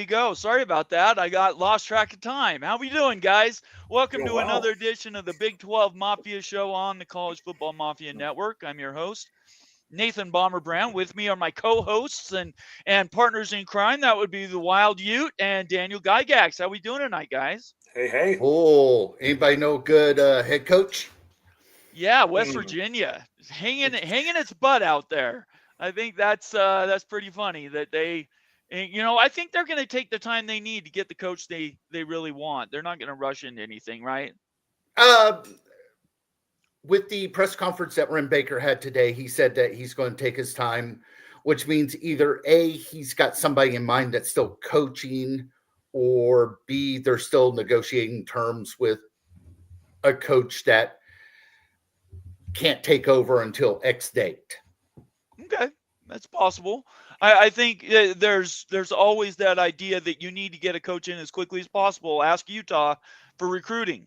go. Sorry about that. I got lost track of time. How we doing, guys? Welcome to another edition of the Big 12 Mafia Show on the College Football Mafia Network. I'm your host, Nathan Bomber Brown. With me are my co-hosts and partners in crime. That would be the Wild Ute and Daniel Gygax. How we doing tonight, guys? Hey. Oh, anybody know good head coach? Yeah, West Virginia hanging its butt out there. I think that's pretty funny that they, I think they're going to take the time they need to get the coach they really want. They're not going to rush into anything, right? With the press conference that Ren Baker had today, he said that he's going to take his time, which means either A, he's got somebody in mind that's still coaching, or B, they're still negotiating terms with a coach that can't take over until X date. Okay, that's possible. I think there's always that idea that you need to get a coach in as quickly as possible. Ask Utah for recruiting.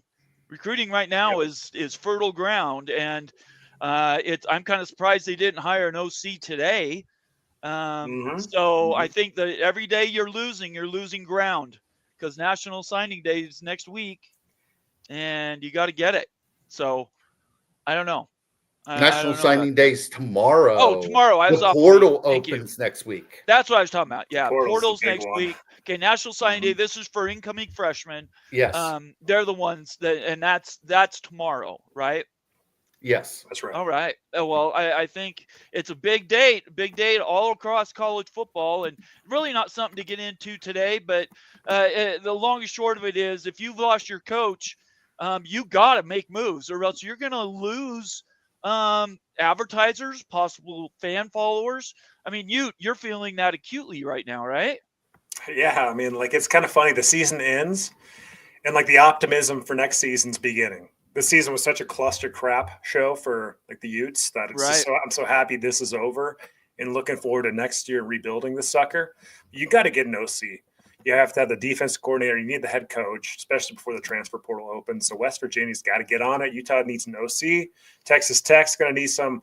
Recruiting right now is fertile ground, and I'm kind of surprised they didn't hire an OC today. So I think that every day you're losing ground, because National Signing Day is next week, and you got to get it. So I don't know. National Signing Day's tomorrow. Oh, tomorrow. The portal opens next week. That's what I was talking about. Yeah, portal's next week. Okay, National Signing Day. This is for incoming freshmen. Yes. They're the ones and that's tomorrow, right? Yes, that's right. All right. Well, I think it's a big date all across college football, and really not something to get into today. But the long and short of it is, if you've lost your coach, you got to make moves, or else you're going to lose advertisers, possible fan followers. I mean, you're feeling that acutely right now, right? Yeah, I mean, like, it's kind of funny. The season ends, and like the optimism for next season's beginning. This season was such a cluster crap show for like the Utes that it's just I'm so happy this is over and looking forward to next year rebuilding the sucker. You got to get an OC. You have to have the defense coordinator. You need the head coach, especially before the transfer portal opens. So West Virginia's got to get on it. Utah needs an OC. Texas Tech's going to need some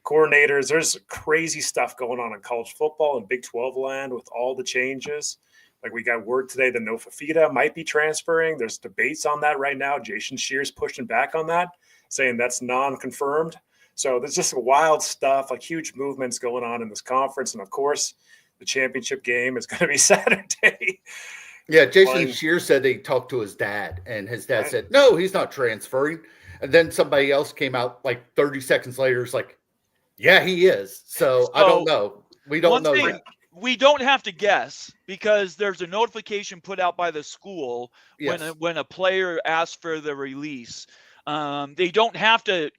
coordinators. There's crazy stuff going on in college football and Big 12 land with all the changes. Like, we got word today that No Fafita might be transferring. There's debates on that right now. Jason Shear's pushing back on that, saying that's non-confirmed. So there's just wild stuff, like huge movements going on in this conference. And, of course, the championship game is going to be Saturday. Yeah, Jason Shear said he talked to his dad, and his dad said, no, he's not transferring. And then somebody else came out like 30 seconds later. It's like, yeah, he is. So I don't know. We don't know yet. We don't have to guess, because there's a notification put out by the school when a player asks for the release. They don't have to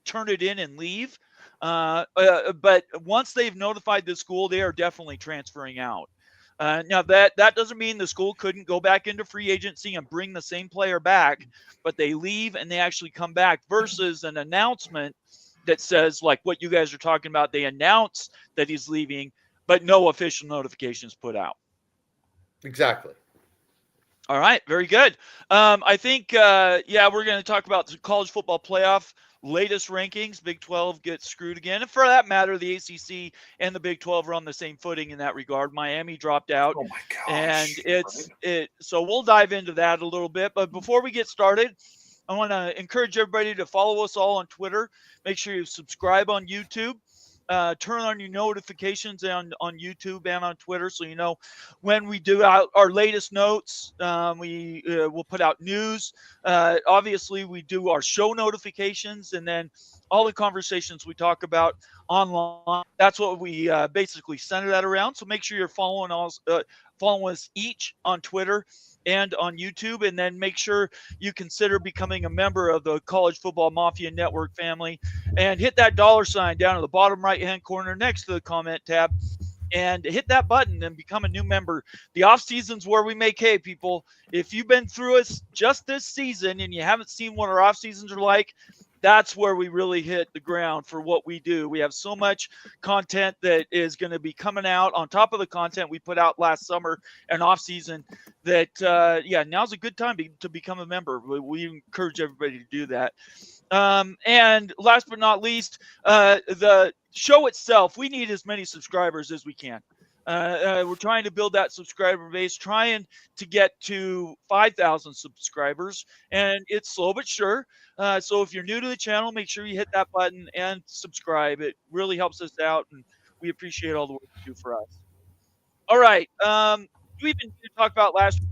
turn it in and leave. But once they've notified the school, they are definitely transferring out. Now that doesn't mean the school couldn't go back into free agency and bring the same player back, but they leave and they actually come back, versus an announcement that says, like what you guys are talking about, they announce that he's leaving, but no official notifications put out. Exactly. All right. Very good. I think, we're going to talk about the college football playoff latest rankings. Big 12 gets screwed again. And for that matter, the ACC and the Big 12 are on the same footing in that regard. Miami dropped out. Oh my gosh. And so we'll dive into that a little bit. But before we get started, I want to encourage everybody to follow us all on Twitter. Make sure you subscribe on YouTube. Turn on your notifications on YouTube and on Twitter, so you know when we do our latest notes. We'll put out news. Obviously, we do our show notifications, and then all the conversations we talk about online. That's what we basically center that around. So make sure you're following us each on Twitter and on YouTube, and then make sure you consider becoming a member of the College Football Mafia Network family, and hit that $sign down in the bottom right-hand corner next to the comment tab, and hit that button and become a new member. The off season's where we make hay, people. If you've been through us just this season and you haven't seen what our off seasons are like, that's where we really hit the ground for what we do. We have so much content that is going to be coming out on top of the content we put out last summer and off season that, now's a good time to become a member. We encourage everybody to do that. And last but not least, the show itself, we need as many subscribers as we can. We're trying to build that subscriber base, trying to get to 5,000 subscribers, and it's slow but sure. So if you're new to the channel, make sure you hit that button and subscribe. It really helps us out, and we appreciate all the work you do for us. All right. We even talked about last weekend.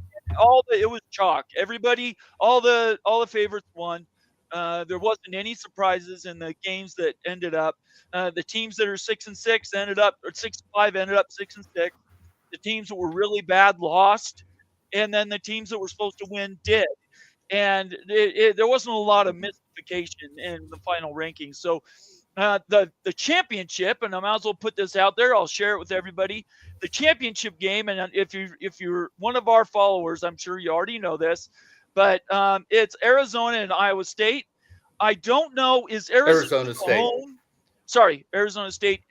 It was chalk. Everybody, all the favorites won. There wasn't any surprises in the games that ended up. The teams that are 6-6 ended up, or 6-5 ended up 6-6. The teams that were really bad lost, and then the teams that were supposed to win did. And there wasn't a lot of mystification in the final rankings. So the championship, and I might as well put this out there. I'll share it with everybody. The championship game, and if you're one of our followers, I'm sure you already know this, but it's Arizona and Iowa State. I don't know, is Arizona State home? Sorry, Arizona State.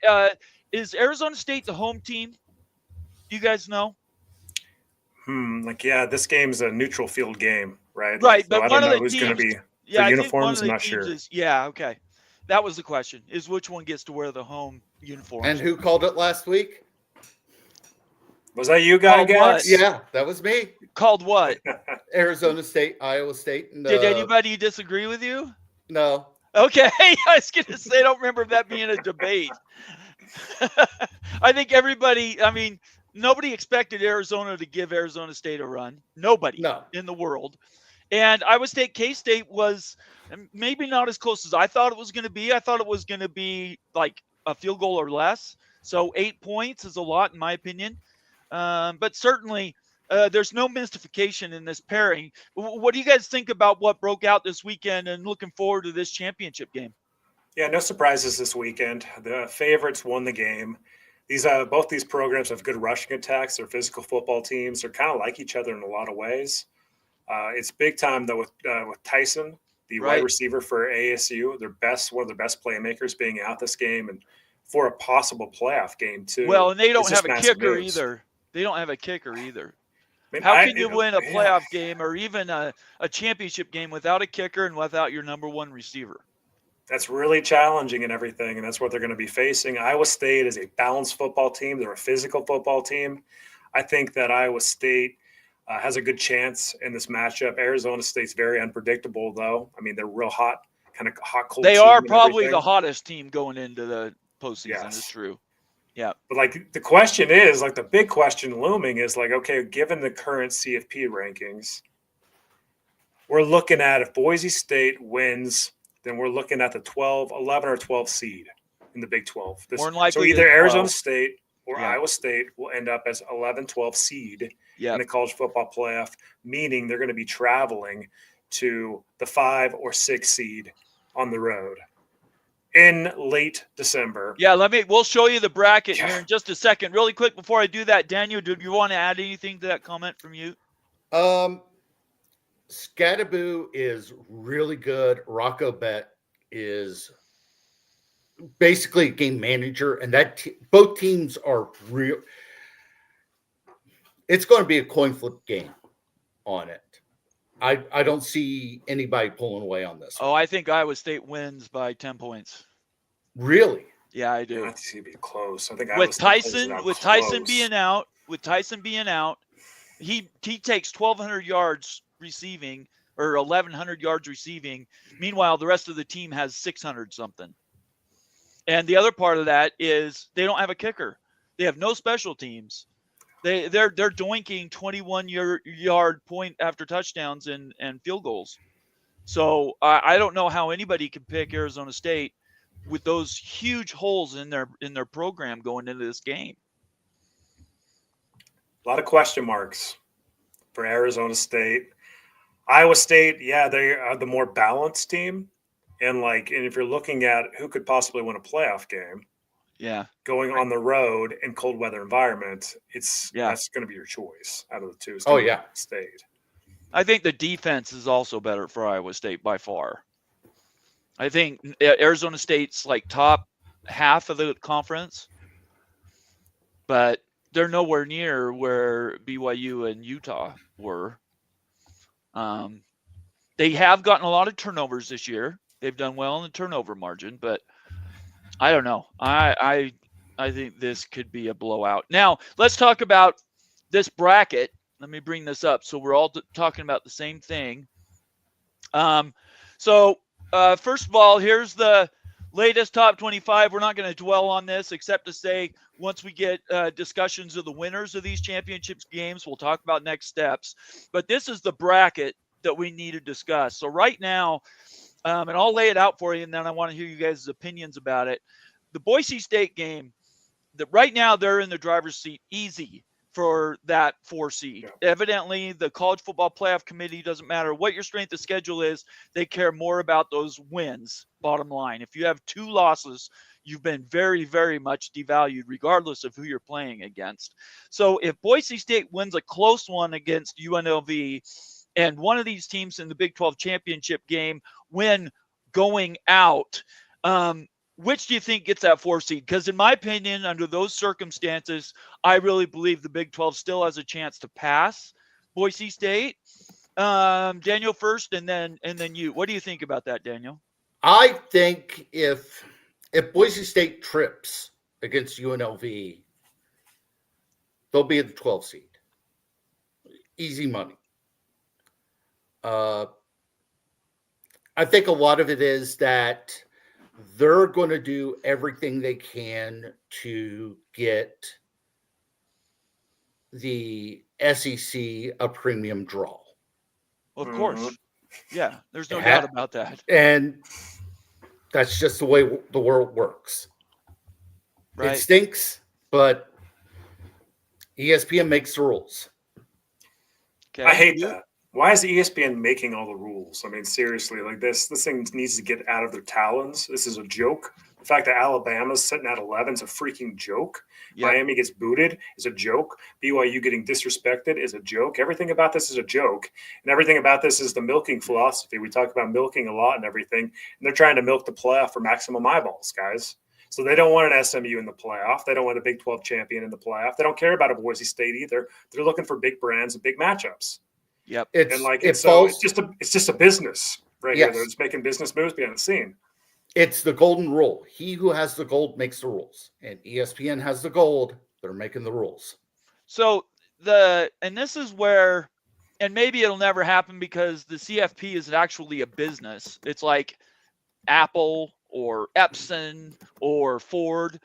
Is Arizona State the home team? You guys know? This game's a neutral field game, right? Right, so but I one don't of know the who's going to teams, be for uniforms. I'm not sure. Okay. That was the question, is which one gets to wear the home uniform. And who called it last week? Was that you guys? Yeah, that was me. Called what? Arizona State, Iowa State. And, did anybody disagree with you? No. Okay. I was going to say, I don't remember that being a debate. I think nobody expected Arizona to give Arizona State a run. Nobody in the world. And Iowa State, K-State was maybe not as close as I thought it was going to be. I thought it was going to be like a field goal or less. So 8 points is a lot, in my opinion. But certainly there's no mystification in this pairing. What do you guys think about what broke out this weekend and looking forward to this championship game? Yeah, no surprises this weekend. The favorites won the game. Both these programs have good rushing attacks. They're physical football teams. They're kind of like each other in a lot of ways. It's big time though with Tyson, the wide receiver for ASU. One of their best playmakers being out this game, and for a possible playoff game too. Well, and they don't have a kicker either. They don't have a kicker either. How can you win a playoff game or even a championship game without a kicker and without your number one receiver? That's really challenging and everything, and that's what they're going to be facing. Iowa State is a balanced football team. They're a physical football team. I think that Iowa State has a good chance in this matchup. Arizona State's very unpredictable, though. I mean, they're real hot, kind of hot, cold. They are probably the hottest team going into the postseason. Yes. It's true. Yeah. But the question is, the big question looming is okay, given the current CFP rankings, we're looking at if Boise State wins, then we're looking at the 11 or 12 seed in the Big 12. So either Arizona State or Iowa State will end up as 11, 12 seed in the college football playoff, meaning they're going to be traveling to the 5 or 6 seed on the road in late December. Yeah, we'll show you the bracket here in just a second. Really quick before I do that, Daniel, do you want to add anything to that comment from you? Scattaboo is really good. Rocco Bet is basically a game manager, and both teams are real. It's going to be a coin flip game on it. I don't see anybody pulling away on this. Oh, I think Iowa State wins by 10 points. Really? Yeah, I do. I think it'd be close. I think with Tyson being out, he takes 1,200 yards receiving or 1,100 yards receiving. Meanwhile, the rest of the team has 600 something. And the other part of that is they don't have a kicker. They have no special teams. They're doinking 21-yard point after touchdowns and field goals. So I don't know how anybody can pick Arizona State with those huge holes in their program going into this game. A lot of question marks for Arizona State. Iowa State, they are the more balanced team. And if you're looking at who could possibly win a playoff game, going on the road in cold weather environment, that's going to be your choice out of the two. State. I think the defense is also better for Iowa State by far. I think Arizona State's top half of the conference, but they're nowhere near where BYU and Utah were. They have gotten a lot of turnovers this year. They've done well in the turnover margin, but I don't know. I I think this could be a blowout. Now, let's talk about this bracket. Let me bring this up so we're all talking about the same thing. First of all, here's the latest top 25. We're not going to dwell on this except to say once we get discussions of the winners of these championships games, we'll talk about next steps. But this is the bracket that we need to discuss. So right now, and I'll lay it out for you, and then I want to hear you guys' opinions about it. The Boise State game, right now they're in the driver's seat easy for that 4 seed. Yeah. Evidently, the College Football Playoff Committee, doesn't matter what your strength of schedule is, they care more about those wins, bottom line. If you have 2 losses, you've been very, very much devalued regardless of who you're playing against. So if Boise State wins a close one against UNLV and one of these teams in the Big 12 championship game win going out, which do you think gets that 4 seed? Because in my opinion, under those circumstances, I really believe the Big 12 still has a chance to pass Boise State. Daniel first, and then you. What do you think about that, Daniel? I think if Boise State trips against UNLV, they'll be at the 12 seed. Easy money. I think a lot of it is that they're going to do everything they can to get the SEC a premium draw. Of course. Yeah, there's no doubt about that. And that's just the way the world works. Right. It stinks, but ESPN makes the rules. Okay. I hate that. Why is ESPN making all the rules? I mean, seriously, like this thing needs to get out of their talons. This is a joke. The fact that Alabama's sitting at 11 is a freaking joke. Yep. Miami gets booted is a joke. BYU getting disrespected is a joke. Everything about this is a joke. And everything about this is the milking philosophy. We talk about milking a lot and everything. And they're trying to milk the playoff for maximum eyeballs, guys. So they don't want an SMU in the playoff. They don't want a Big 12 champion in the playoff. They don't care about a Boise State either. They're looking for big brands and big matchups. Yep. It's just a business right here. They're just making business moves behind the scene. It's the golden rule. He who has the gold makes the rules. And ESPN has the gold. They're making the rules. So this is where, and maybe it'll never happen because the CFP is actually a business. It's like Apple or Epson or Ford.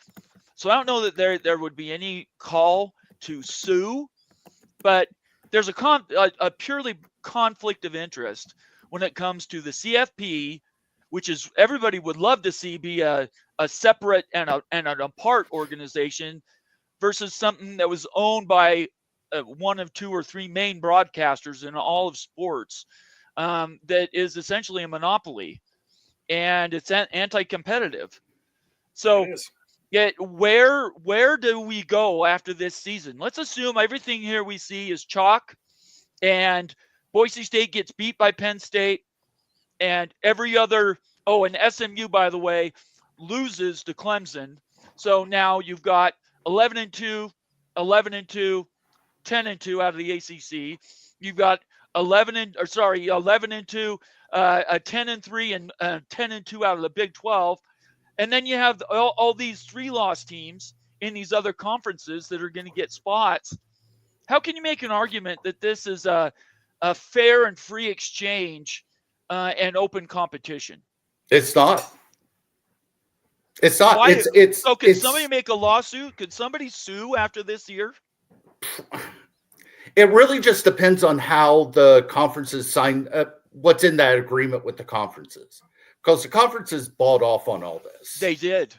So I don't know that there would be any call to sue, but there's a purely conflict of interest when it comes to the CFP, which is everybody would love to see be a separate and an apart organization versus something that was owned by one of 2 or 3 main broadcasters in all of sports, that is essentially a monopoly, and it's anti-competitive. So yet where do we go after this season? Let's assume everything here we see is chalk and Boise State gets beat by Penn State and every other – and SMU, by the way, loses to Clemson. So now you've got 11-2, 11-2, 10-2 out of the ACC. You've got 11-2, a 10-3, and 10-2 out of the Big 12. And then you have all these 3-loss teams in these other conferences that are going to get spots. How can you make an argument that this is a fair and free exchange and open competition? It's not. It's not. Why? So could somebody make a lawsuit? Could somebody sue after this year? It really just depends on how the conferences sign what's in that agreement with the conferences. Because the conferences bought off on all this. They did.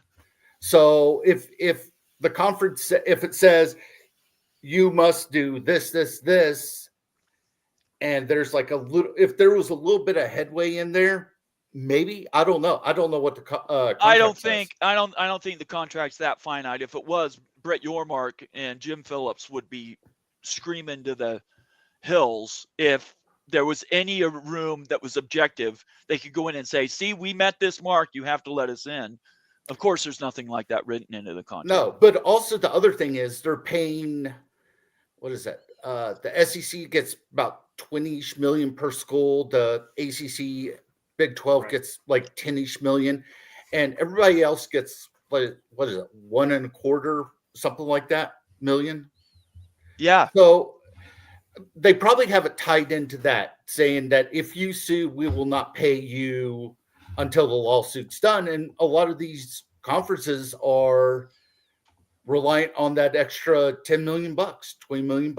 So if the conference, if it says you must do this, and there's like if there was a little bit of headway in there, maybe, I don't know. I don't know what the contract I don't think the contract's that finite. If it was, Brett Yormark and Jim Phillips would be screaming to the hills if there was any room that was objective. They could go in and say, see, we met this mark. You have to let us in. Of course, there's nothing like that written into the contract. No, but also the other thing is they're paying, what is that? The SEC gets about 20-ish million per school. The ACC Big 12 gets like 10-ish million. And everybody else gets what is it, 1.25, something like that, million. Yeah. So they probably have it tied into that, saying that if you sue, we will not pay you until the lawsuit's done. And a lot of these conferences are reliant on that extra $10 million, $20 million.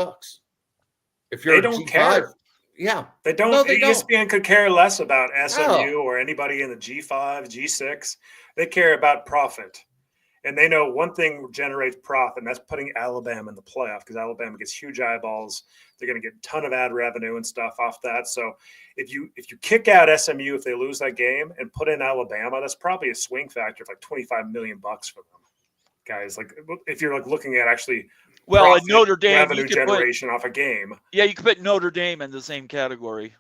If you're They a don't G5, care. yeah. They don't. No, they don't. ESPN could care less about SMU No. or anybody in the G5, G6. They care about profit. And they know one thing generates profit, and that's putting Alabama in the playoff, because Alabama gets huge eyeballs. They're going to get a ton of ad revenue and stuff off that. So if you kick out SMU if they lose that game and put in Alabama, that's probably a swing factor of like $25 million for them, guys. Like if you're like looking at actually Well, Notre Dame revenue generation off a game. Yeah, you could put Notre Dame in the same category.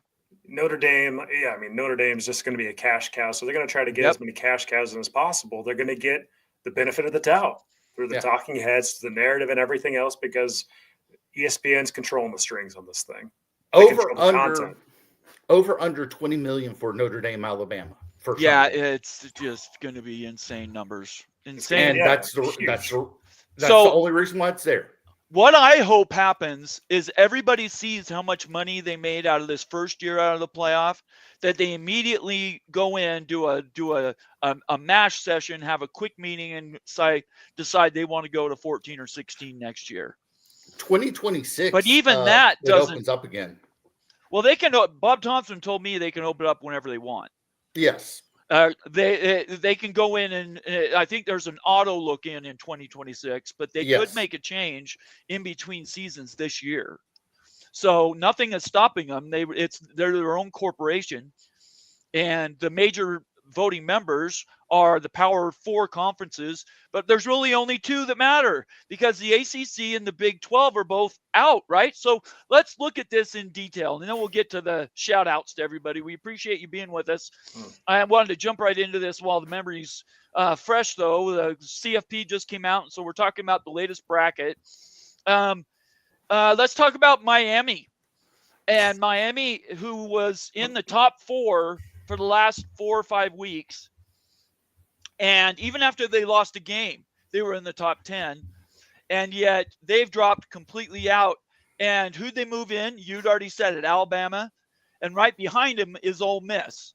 Notre Dame, yeah, I mean Notre Dame is just going to be a cash cow, so they're going to try to get as many cash cows as possible. They're going to get the benefit of the doubt through the talking heads, the narrative, and everything else, because ESPN's controlling the strings on this thing. Over under 20 million for Notre Dame, Alabama. It's just going to be insane numbers. Insane. And that's the only reason why it's there. What I hope happens is everybody sees how much money they made out of this first year out of the playoff, that they immediately go in, do a mash session, have a quick meeting, and decide they want to go to 14 or 16 next year. 2026. But even that doesn't opens up again. Well, they can. Bob Thompson told me they can open up whenever they want. Yes. They can go in, and I think there's an auto look in 2026, but they could make a change in between seasons this year. So nothing is stopping them. They're their own corporation, and the major voting members are the Power Four conferences, but there's really only two that matter, because the ACC and the Big 12 are both out, right? So let's look at this in detail, and then we'll get to the shout outs to everybody. We appreciate you being with us. I wanted to jump right into this while the memory's fresh, though. The CFP just came out, and so we're talking about the latest bracket. Let's talk about Miami. And Miami, who was in the top four for the last 4 or 5 weeks. And even after they lost a game, they were in the top 10. And yet they've dropped completely out. And who'd they move in? You'd already said it, Alabama. And right behind them is Ole Miss.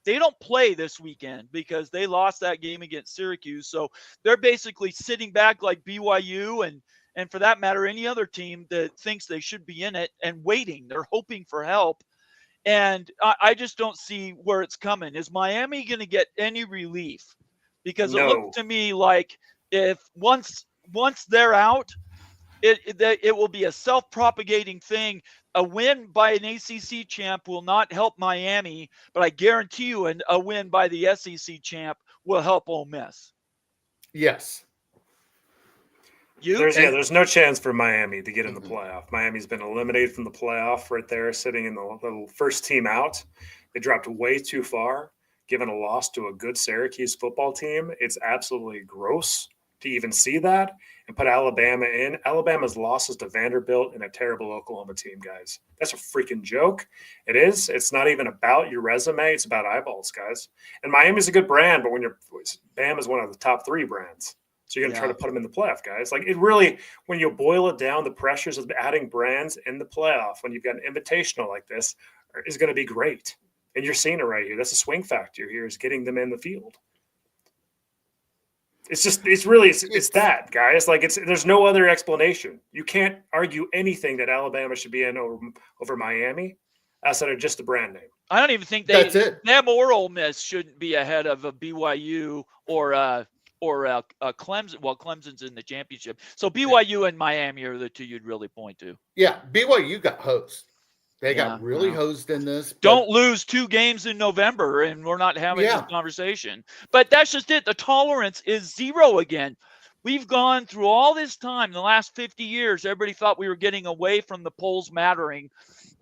They don't play this weekend because they lost that game against Syracuse. So they're basically sitting back like BYU and for that matter, any other team that thinks they should be in it and waiting. They're hoping for help. And I just don't see where it's coming. Is Miami going to get any relief? Because it looks to me like if once they're out, it will be a self-propagating thing. A win by an ACC champ will not help Miami, but I guarantee you a win by the SEC champ will help Ole Miss. Yes. There's no chance for Miami to get in the playoff. Miami's been eliminated from the playoff right there, sitting in the first team out. They dropped way too far, given a loss to a good Syracuse football team. It's absolutely gross to even see that and put Alabama in. Alabama's losses to Vanderbilt and a terrible Oklahoma team, guys. That's a freaking joke. It is. It's not even about your resume. It's about eyeballs, guys. And Miami's a good brand, but when Bama's one of the top 3 brands. So you're going to try to put them in the playoff, guys. Like, it really, when you boil it down, the pressures of adding brands in the playoff, when you've got an invitational like this, is going to be great. And you're seeing it right here. That's a swing factor here, is getting them in the field. It's that, guys. Like, there's no other explanation. You can't argue anything that Alabama should be in over Miami outside of just the brand name. I don't even think them or Ole Miss shouldn't be ahead of a BYU or Clemson. Well, Clemson's in the championship. So BYU and Miami are the two you'd really point to. Yeah, BYU got hosed. They got really hosed in this. Don't lose 2 games in November, and we're not having this conversation. But that's just it. The tolerance is 0 again. We've gone through all this time, the last 50 years, everybody thought we were getting away from the polls mattering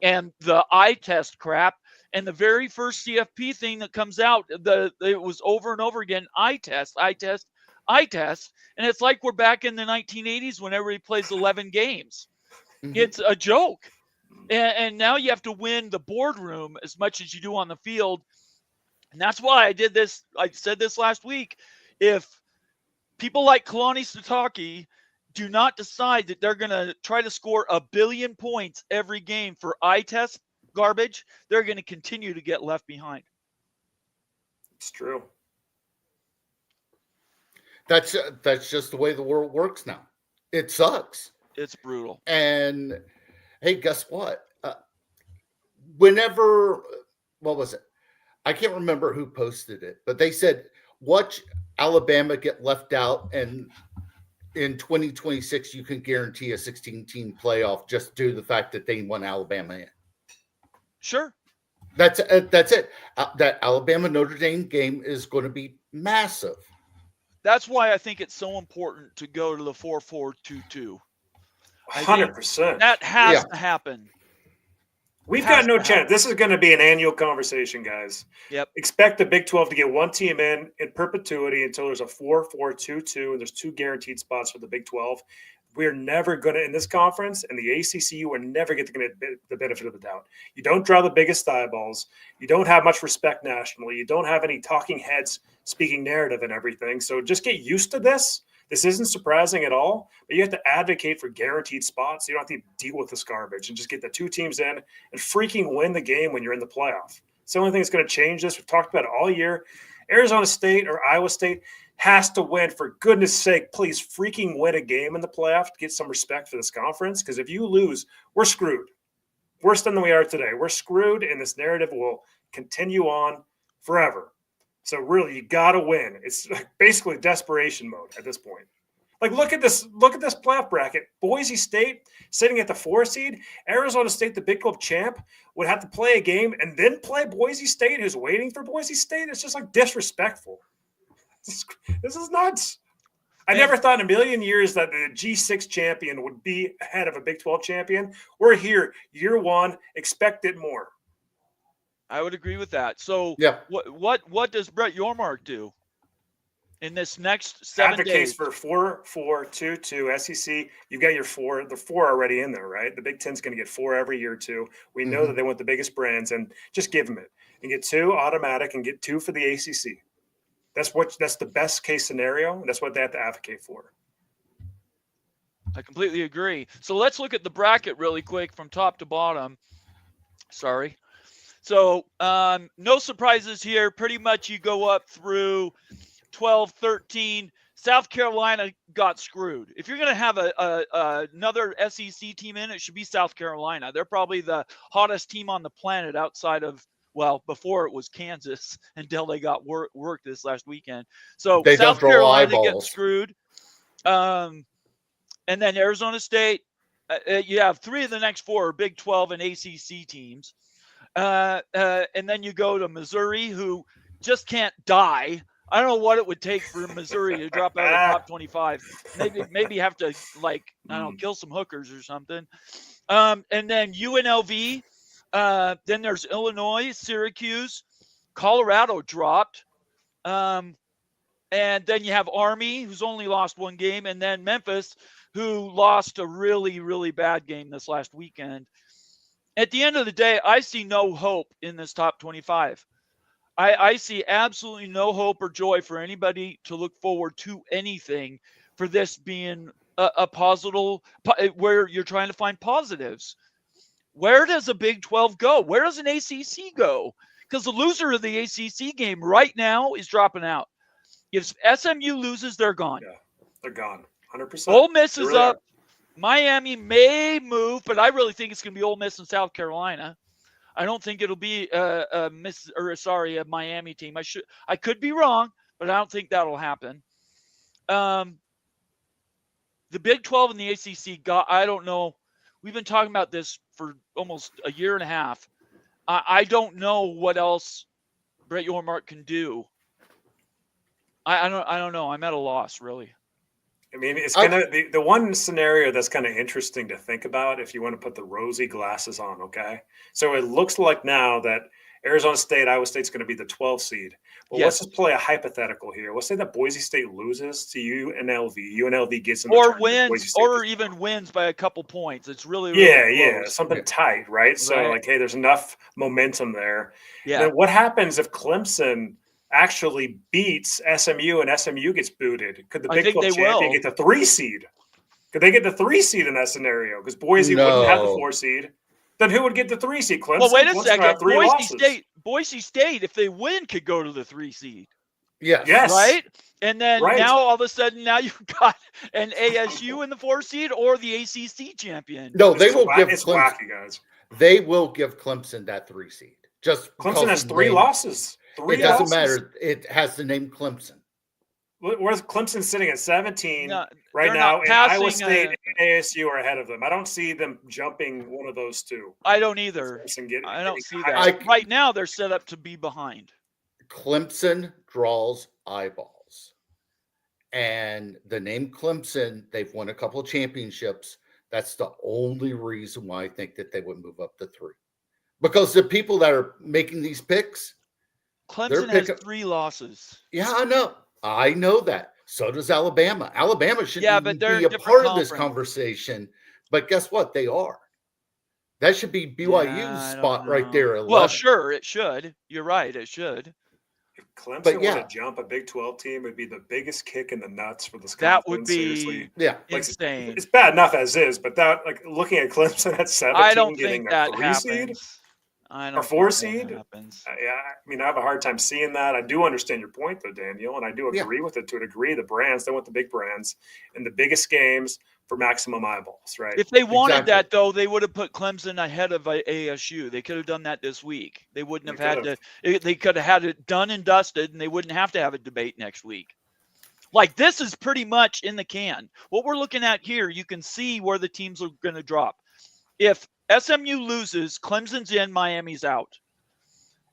and the eye test crap. And the very first CFP thing that comes out, it was over and over again, eye test. And it's like we're back in the 1980s when everybody plays 11 games. Mm-hmm. It's a joke. And now you have to win the boardroom as much as you do on the field. And that's why I did this. I said this last week. If people like Kalani Sitake do not decide that they're going to try to score 1 billion points every game for eye test garbage, they're going to continue to get left behind. It's true. That's just the way the world works now. It sucks. It's brutal. And hey, guess what? What was it? I can't remember who posted it, but they said, watch Alabama get left out, and in 2026, you can guarantee a 16-team playoff just due to the fact that they won Alabama in. Sure. That's it. That Alabama-Notre Dame game is going to be massive. That's why I think it's so important to go to the 4-4-2-2. 100%. That has to happen. We've got no chance. This is going to be an annual conversation, guys. Yep. Expect the Big 12 to get one team in perpetuity until there's a 4-4-2-2, and there's 2 guaranteed spots for the Big 12. We're never going to, in this conference and the ACC, we're never going to get the benefit of the doubt. You don't draw the biggest eyeballs. You don't have much respect nationally. You don't have any talking heads speaking narrative and everything. So just get used to this. This isn't surprising at all, but you have to advocate for guaranteed spots. You don't have to deal with this garbage and just get the 2 teams in and freaking win the game when you're in the playoff. It's the only thing that's going to change this. We've talked about it all year. Arizona State or Iowa State has to win. For goodness sake, please freaking win a game in the playoff to get some respect for this conference, because if you lose, we're screwed. Worse than we are today. We're screwed, and this narrative will continue on forever. So really, you got to win. It's basically desperation mode at this point. Like, look at this playoff bracket. Boise State sitting at the 4 seed. Arizona State, the Big 12 champ, would have to play a game and then play Boise State, who's waiting for Boise State. It's just like disrespectful. This is nuts. I never thought in a million years that the G6 champion would be ahead of a Big 12 champion. We're here, year 1. Expect it more. I would agree with that. So what does Brett Yormark do in this next 7 days? Advocates for 4-4-2-2 SEC. You've got your 4. The 4 already in there, right? The Big Ten's going to get 4 every year too. We know that they want the biggest brands, and just give them it. And get 2 automatic and get 2 for the ACC. That's the best case scenario. That's what they have to advocate for. I completely agree. So let's look at the bracket really quick from top to bottom. Sorry. So no surprises here. Pretty much you go up through 12, 13. South Carolina got screwed. If you're going to have another SEC team in, it should be South Carolina. They're probably the hottest team on the planet outside of, well, before it was Kansas until they got worked this last weekend. So South Carolina gets screwed. And then Arizona State, you have 3 of the next 4 are Big 12 and ACC teams. And then you go to Missouri, who just can't die. I don't know what it would take for Missouri to drop out of the top 25. Maybe have to, like, I don't know, kill some hookers or something. And then UNLV. Then there's Illinois, Syracuse, Colorado dropped. And then you have Army, who's only lost 1 game, and then Memphis, who lost a really, really bad game this last weekend. At the end of the day, I see no hope in this top 25. I see absolutely no hope or joy for anybody to look forward to anything for this being a positive, where you're trying to find positives. Where does a Big 12 go? Where does an ACC go? Because the loser of the ACC game right now is dropping out. If SMU loses, they're gone. Yeah, they're gone. 100%. Ole Miss is up. Miami may move, but I really think it's going to be Ole Miss and South Carolina. I don't think it'll be a Miami team. I could be wrong, but I don't think that'll happen. The Big 12 and the ACC I don't know. We've been talking about this for almost a year and a half. I don't know what else Brett Yormark can do. I don't know. I'm at a loss, really. I mean, it's gonna the one scenario that's kind of interesting to think about if you want to put the rosy glasses on. Okay, so it looks like now that Arizona State, Iowa State's going to be the 12 seed. Well, let's just play a hypothetical here. Let's say that Boise State loses to UNLV. UNLV gets in the or wins, or even wins by a couple points. It's really close. Something tight, right? So like, hey, there's enough momentum there. Yeah. Then what happens if Clemson actually beats SMU and SMU gets booted, could the Big 12 champion get the 3 seed? Could they get the 3 seed in that scenario? Because Boise wouldn't have the 4 seed. Then who would get the 3 seed? Clemson. Well, wait a Clemson second. Boise losses. Boise State, if they win, could go to the 3 seed. Yes. Right? And then now all of a sudden, now you've got an ASU in the 4 seed or the ACC champion. No, they will give it's Clemson. Wacky, guys. They will give Clemson that 3 seed. Just Clemson has 3 losses. It doesn't matter. It has the name Clemson. Where's Clemson sitting at 17 right now? And Iowa State and ASU are ahead of them. I don't see them jumping one of those two. I don't either. I don't see that. Right now, they're set up to be behind. Clemson draws eyeballs. And the name Clemson, they've won a couple of championships. That's the only reason why I think that they would move up to 3. Because the people that are making these picks, Clemson has 3 losses. Yeah, I know that. So does Alabama. Alabama shouldn't but be a part of this conversation. But guess what? They are. That should be BYU's spot right there. 11. Well, sure, it should. You're right. It should. If Clemson were to jump a Big 12 team, it would be the biggest kick in the nuts for this conference. That would be insane. It's bad enough as is, but that looking at Clemson at 17, I don't getting think that 3 happens. seed. I don't or 4 think seed? That happens. I have a hard time seeing that. I do understand your point, though, Daniel, and I do agree with it to a degree. The brands, they want the big brands and the biggest games for maximum eyeballs, right? If they wanted that, though, they would have put Clemson ahead of ASU. They could have done that this week. They wouldn't have had to. They could have had it done and dusted, and they wouldn't have to have a debate next week. Like, this is pretty much in the can. What we're looking at here, you can see where the teams are going to drop. If SMU loses, Clemson's in, Miami's out.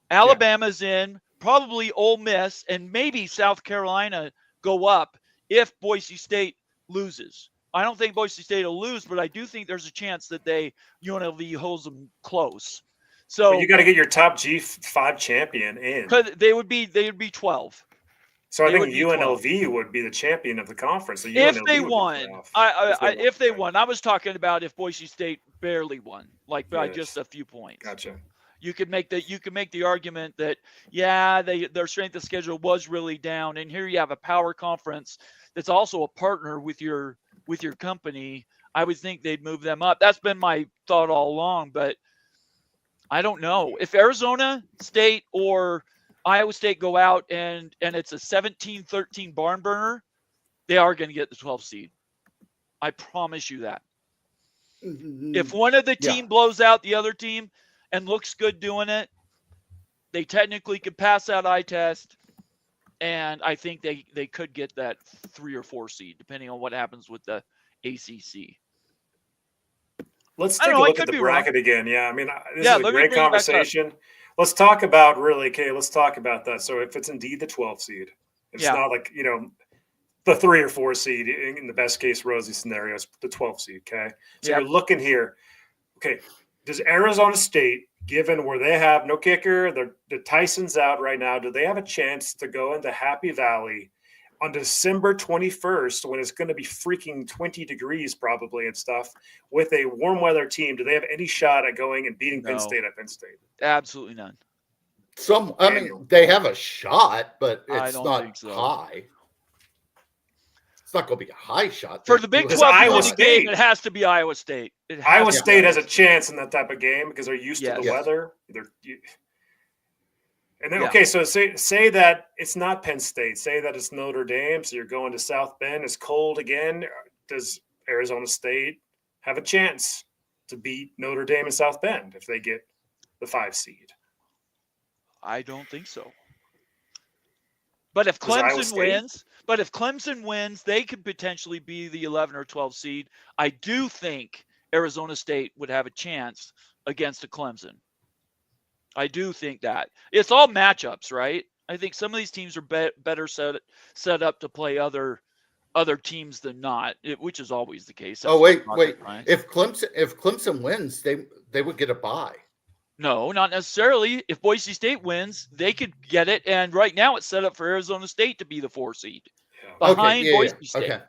Alabama's in, probably Ole Miss, and maybe South Carolina go up if Boise State loses. I don't think Boise State will lose, but I do think there's a chance that UNLV holds them close. So you got to get your top G5 champion in. They would be 12. So I think UNLV would be the champion of the conference. So if they won, if they won, I was talking about if Boise State barely won, like by just a few points. Gotcha. You could make the argument that their strength of schedule was really down, and here you have a power conference that's also a partner with your company. I would think they'd move them up. That's been my thought all along, but I don't know if Arizona State or Iowa State go out and it's a 17-13 barn burner, they are going to get the 12th seed. I promise you that. If one of the team blows out the other team and looks good doing it, they technically could pass that eye test, and I think they could get that 3 or 4 seed, depending on what happens with the ACC. Let's take a look at the bracket again. Yeah, I mean, this is a great conversation. Let's talk about let's talk about that. So if it's indeed the 12th seed, it's not like, the 3 or 4 seed in the best case rosy scenario is the 12th seed. Okay. So you're looking here. Okay. Does Arizona State, given where they have no kicker, the Tyson's out right now, do they have a chance to go into Happy Valley on December 21st, when it's going to be freaking 20 degrees probably and stuff, with a warm weather team? Do they have any shot at going and beating Penn State at Penn State? Absolutely none. I mean, they have a shot, but it's not high. It's not going to be a high shot. For the Big 12 game, it has to be Iowa State. Iowa State has a chance in that type of game because they're used to the weather. And then, so say that it's not Penn State. Say that it's Notre Dame, so you're going to South Bend. It's cold again. Does Arizona State have a chance to beat Notre Dame and South Bend if they get the 5 seed? I don't think so. But if Clemson wins, they could potentially be the 11 or 12 seed. I do think Arizona State would have a chance against a Clemson. I do think that. It's all matchups, right? I think some of these teams are better set up to play other teams than not, which is always the case. That's wait. If Clemson wins, they would get a bye. No, not necessarily. If Boise State wins, they could get it. And right now it's set up for Arizona State to be the 4 seed behind Boise State. Okay.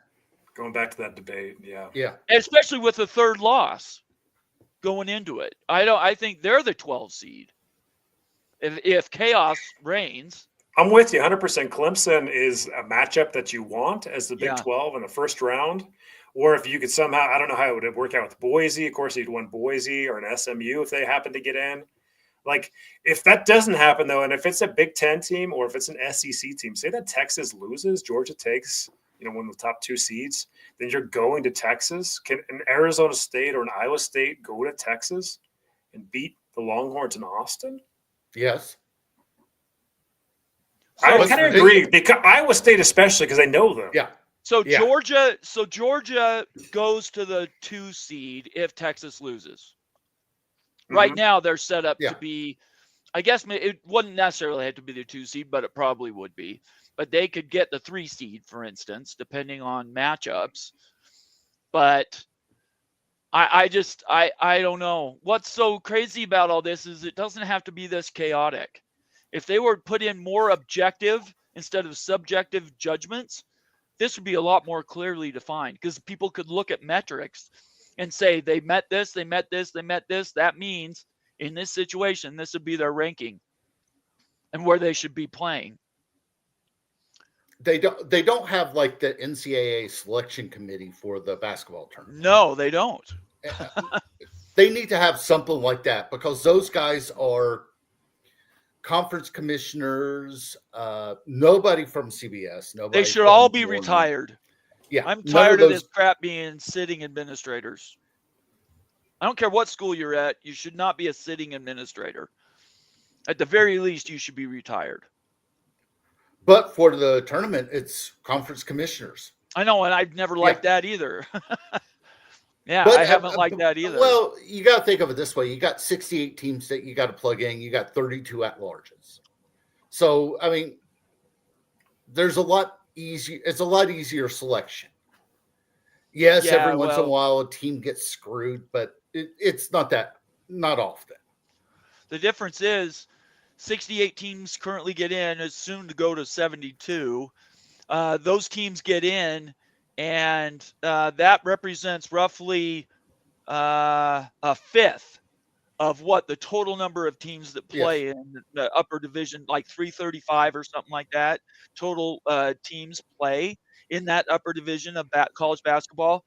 Going back to that debate, yeah. And especially with the 3rd loss going into it. I think they're the 12 seed. If chaos reigns. I'm with you 100%. Clemson is a matchup that you want as the Big 12 in the first round. Or if you could somehow, I don't know how it would work out with Boise. Of course, you'd want Boise or an SMU if they happen to get in. Like, if that doesn't happen, though, and if it's a Big 10 team or if it's an SEC team, say that Texas loses, Georgia takes, one of the top 2 seeds, then you're going to Texas. Can an Arizona State or an Iowa State go to Texas and beat the Longhorns in Austin? Yes. So I kind of agree, because Iowa State especially, because I know them. Yeah. So Georgia goes to the 2 seed if Texas loses. Right now they're set up to be, I guess it wouldn't necessarily have to be the 2 seed, but it probably would be. But they could get the 3 seed, for instance, depending on matchups. But I don't know. What's so crazy about all this is it doesn't have to be this chaotic. If they were put in more objective instead of subjective judgments, this would be a lot more clearly defined, because people could look at metrics and say they met this, they met this, they met this. That means in this situation, this would be their ranking and where they should be playing. They don't have like the NCAA selection committee for the basketball tournament. No, they don't. They need to have something like that, because those guys are conference commissioners. Nobody from CBS. Nobody. They should all be retired. Yeah, I'm tired of this crap being sitting administrators. I don't care what school you're at. You should not be a sitting administrator. At the very least, you should be retired. But for the tournament, it's conference commissioners. I know, and I've never liked that either. I haven't liked that either. Well, you got to think of it this way. You got 68 teams that you got to plug in. You got 32 at-larges. So, I mean, there's a lot easier. It's a lot easier selection. Yes, every once in a while a team gets screwed, but it's not often. The difference is 68 teams currently get in. It's soon to go to 72. Those teams get in, and that represents roughly a fifth of what the total number of teams that play in the upper division, like 335 or something like that, total teams play in that upper division of college basketball.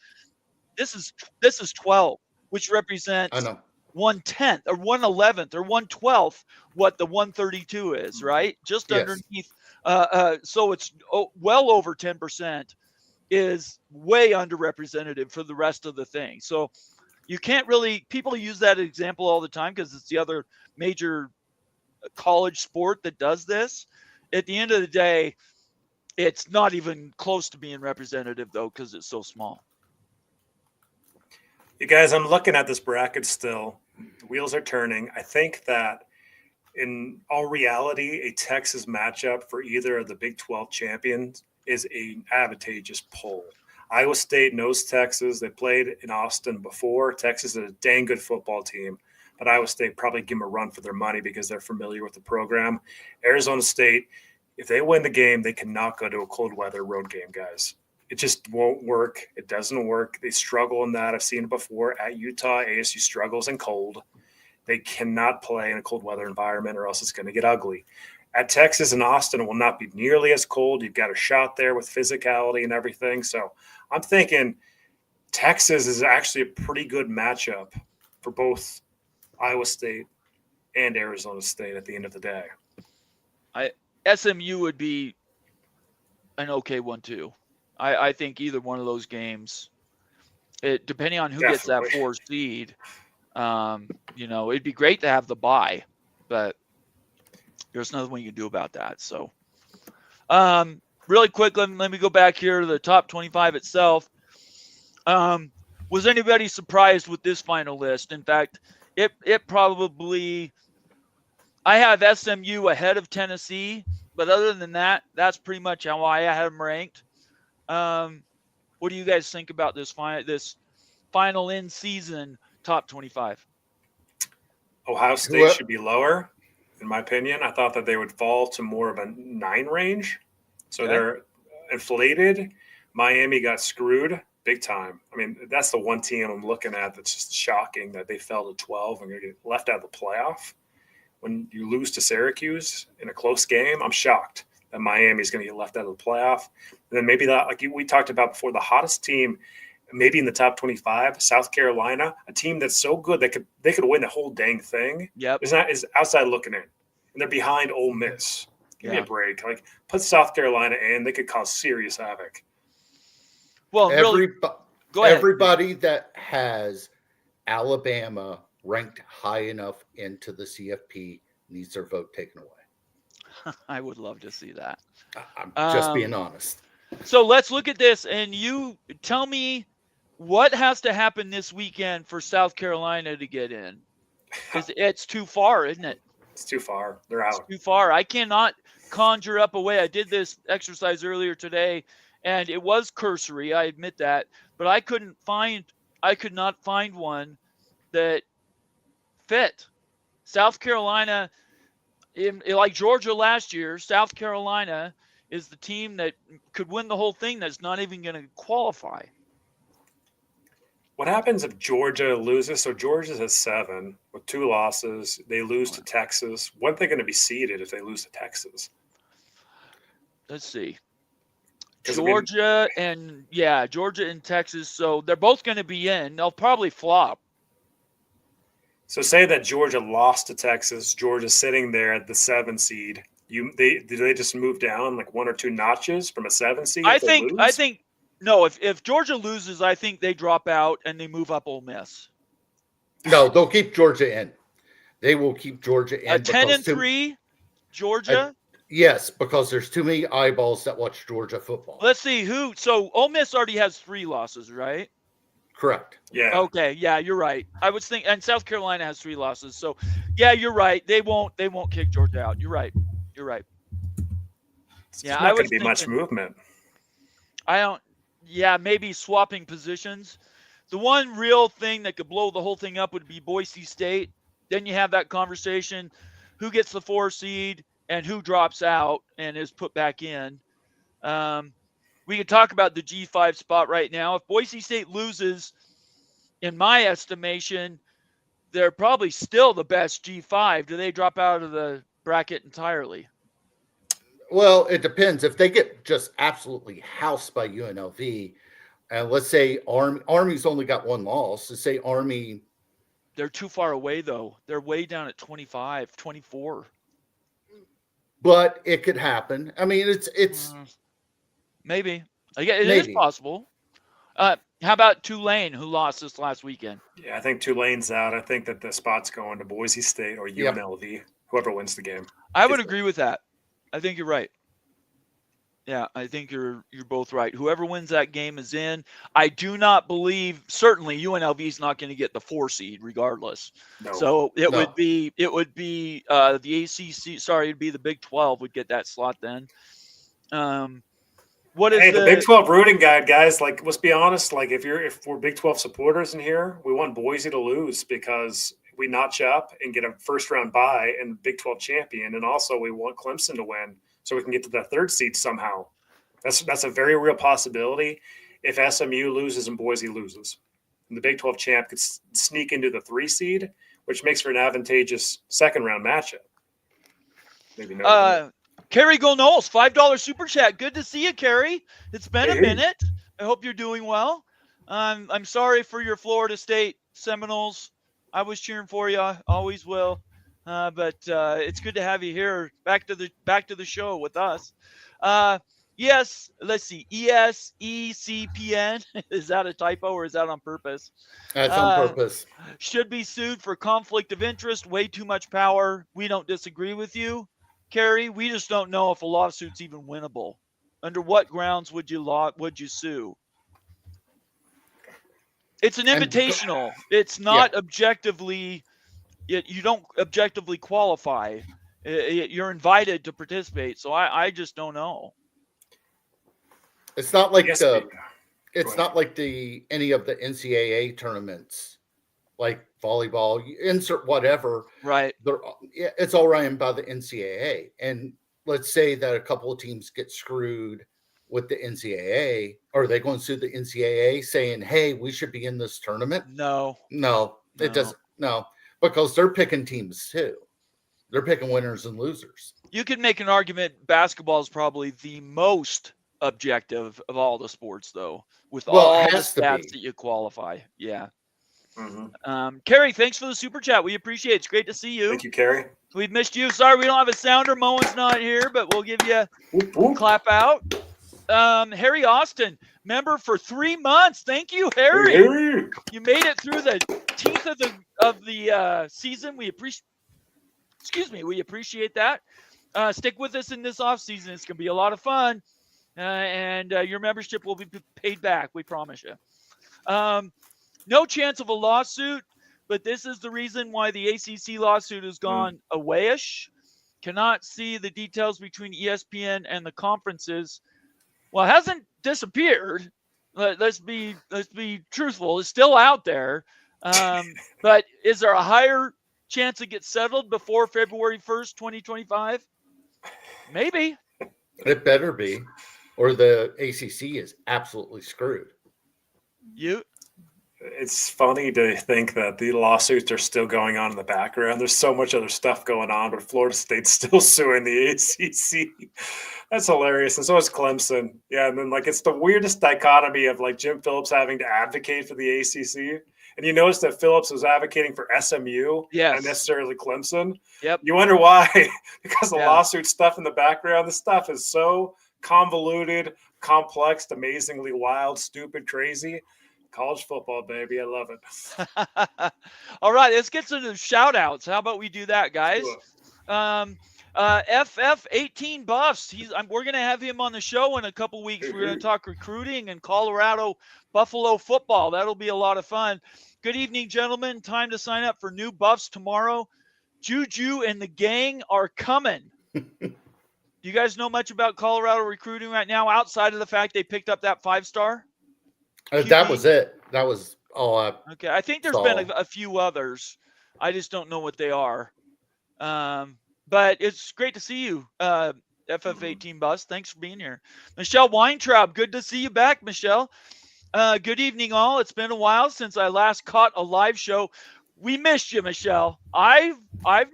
This is 12, which represents 1/10 or 1/11 or 1/12 what the 132 is, right? Just underneath. So it's well over 10% is way underrepresented for the rest of the thing. So you can't really, people use that example all the time because it's the other major college sport that does this. At the end of the day, it's not even close to being representative, though, because it's so small. You guys, I'm looking at this bracket still. The wheels are turning. I think that in all reality, a Texas matchup for either of the Big 12 champions is an advantageous pull. Iowa State knows Texas. They played in Austin before. Texas is a dang good football team, but Iowa State probably give them a run for their money because they're familiar with the program. Arizona State, if they win the game, they cannot go to a cold weather road game, guys. It just won't work. It doesn't work. They struggle in that. I've seen it before at Utah. ASU struggles in cold. They cannot play in a cold weather environment or else it's going to get ugly. At Texas and Austin, it will not be nearly as cold. You've got a shot there with physicality and everything. So I'm thinking Texas is actually a pretty good matchup for both Iowa State and Arizona State at the end of the day. SMU would be an okay one, too. I think either one of those games, depending on who gets that 4 seed, it'd be great to have the bye, but there's nothing we can do about that. So, really quick, let me go back here to the top 25 itself. Was anybody surprised with this final list? In fact, it probably, I have SMU ahead of Tennessee, but other than that, that's pretty much how I have them ranked. What do you guys think about this final in season top 25? Ohio State should be lower, in my opinion. I thought that they would fall to more of a 9 range. So they're inflated. Miami got screwed big time. I mean, that's the one team I'm looking at that's just shocking that they fell to 12 and going to get left out of the playoff. when you lose to Syracuse in a close game, I'm shocked that Miami's going to get left out of the playoff. And then maybe that, like we talked about before, the hottest team, maybe in the top 25, South Carolina, a team that's so good that they could win the whole dang thing. Yep. Is outside looking in, and they're behind Ole Miss. Give me a break. Like, put South Carolina in, they could cause serious havoc. Well, really, go ahead. Everybody that has Alabama ranked high enough into the CFP needs their vote taken away. I would love to see that. I'm just being honest. So let's look at this, and you tell me what has to happen this weekend for South Carolina to get in. Because it's too far, isn't it? It's too far. They're out. It's too far. I cannot conjure up a way. I did this exercise earlier today, and it was cursory. I admit that, but I could not find one that fit. South Carolina, like Georgia last year, South Carolina is the team that could win the whole thing that's not even going to qualify. What happens if Georgia loses? So Georgia's at 7 with 2 losses. They lose to Texas. When are they going to be seeded if they lose to Texas? Let's see. Georgia and Texas. So they're both going to be in. They'll probably flop. So say that Georgia lost to Texas. Georgia's sitting there at the 7 seed. Do they just move down like 1 or 2 notches from a 7 seed? I think no. If Georgia loses, I think they drop out and they move up Ole Miss. No, they'll keep Georgia in. They will keep Georgia in. 10-3, Georgia. Yes, because there's too many eyeballs that watch Georgia football. Let's see who. So Ole Miss already has 3 losses, right? Correct. Yeah. Okay. Yeah, you're right. I was thinking, and South Carolina has 3 losses. So, yeah, you're right. They won't kick Georgia out. You're right. Yeah, not going to be much movement. Maybe swapping positions. The one real thing that could blow the whole thing up would be Boise State. Then you have that conversation: who gets the 4 seed and who drops out and is put back in. We could talk about the G5 spot right now. If Boise State loses, in my estimation, they're probably still the best G5. Do they drop out of the bracket entirely? Well, it depends. If they get just absolutely housed by UNLV, and let's say Army's only got 1 loss, let's say Army. They're too far away, though. They're way down at 25, 24. But it could happen. I mean, it's maybe. It is possible. How about Tulane, who lost this last weekend? Yeah, I think Tulane's out. I think that the spot's going to Boise State or UNLV, whoever wins the game. I would agree with that. I think you're right. Yeah, I think you're both right. Whoever wins that game is in. I do not believe, certainly UNLV is not going to get the 4 seed regardless. No. So it would be the ACC. Sorry, it'd be the Big 12 would get that slot then. What is the Big 12 rooting guide, guys? Like, let's be honest. Like, if we're Big 12 supporters in here, we want Boise to lose because we notch up and get a first-round bye and Big 12 champion, and also we want Clemson to win so we can get to the 3rd seed somehow. That's a very real possibility if SMU loses and Boise loses. And the Big 12 champ could sneak into the 3 seed, which makes for an advantageous second-round matchup. Maybe no. Kerry Go Knowles, $5 super chat. Good to see you, Kerry. It's been a minute. I hope you're doing well. I'm sorry for your Florida State Seminoles. I was cheering for you. Always will. But it's good to have you here. Back to the show with us. Yes, let's see. ESECPN. Is that a typo or is that on purpose? That's on purpose. Should be sued for conflict of interest. Way too much power. We don't disagree with you, Kerry. We just don't know if a lawsuit's even winnable. Under what grounds would you sue? It's an invitational. It's not objectively. You don't objectively qualify. You're invited to participate. So I just don't know. It's not like any of the NCAA tournaments, like volleyball. You insert whatever. Right. It's all ran by the NCAA. And let's say that a couple of teams get screwed with the NCAA. Are they going to sue the NCAA saying, hey, we should be in this tournament? No. It doesn't. No, because they're picking teams too. They're picking winners and losers. You could make an argument basketball is probably the most objective of all the sports, though, with all the stats that you qualify. Yeah. Mm-hmm. Carrie, thanks for the super chat. We appreciate it. It's great to see you. Thank you, Carrie. We've missed you. Sorry we don't have a sounder. Moen's not here, but we'll give you a clap out. Harry Austin, member for 3 months. Thank you, Harry. Hey, Harry. You made it through the teeth of the season. We appreciate. We appreciate that. Stick with us in this off season. It's gonna be a lot of fun, and your membership will be paid back. We promise you. No chance of a lawsuit, but this is the reason why the ACC lawsuit has gone awayish. Cannot see the details between ESPN and the conferences. Well, it hasn't disappeared. Let's be truthful. It's still out there. But is there a higher chance it gets settled before February 1st, 2025? Maybe. It better be, or the ACC is absolutely screwed. It's funny to think that the lawsuits are still going on in the background. There's so much other stuff going on, but Florida State's still suing the ACC. That's hilarious. And so is Clemson. Yeah, and then it's the weirdest dichotomy of Jim Phillips having to advocate for the ACC. And you notice that Phillips was advocating for SMU, not necessarily Clemson. Yep. You wonder why? Because the lawsuit stuff in the background, this stuff is so convoluted, complex, amazingly wild, stupid, crazy. College football, baby. I love it. All right, let's get to the shout outs. How about we do that, guys? Sure. FF18 Buffs. We're going to have him on the show in a couple weeks. We're going to talk recruiting and Colorado Buffalo football. That'll be a lot of fun. Good evening, gentlemen. Time to sign up for new Buffs tomorrow. Juju and the gang are coming. Do you guys know much about Colorado recruiting right now outside of the fact they picked up that 5-star? That was it. That was all. Okay, I think there's been a few others. I just don't know what they are. But it's great to see you, FF18 Bus. Thanks for being here. Michelle Weintraub, good to see you back, Michelle. Good evening, all. It's been a while since I last caught a live show. We missed you, Michelle. I've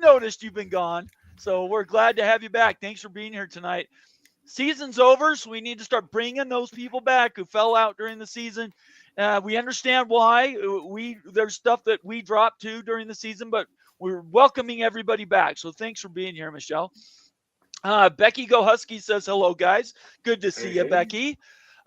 noticed you've been gone, so we're glad to have you back. Thanks for being here tonight. Season's over, so we need to start bringing those people back who fell out during the season. We understand why. There's stuff that we dropped too during the season, but we're welcoming everybody back. So thanks for being here, Michelle. Becky Go Husky says, hello, guys. Good to see you, Becky.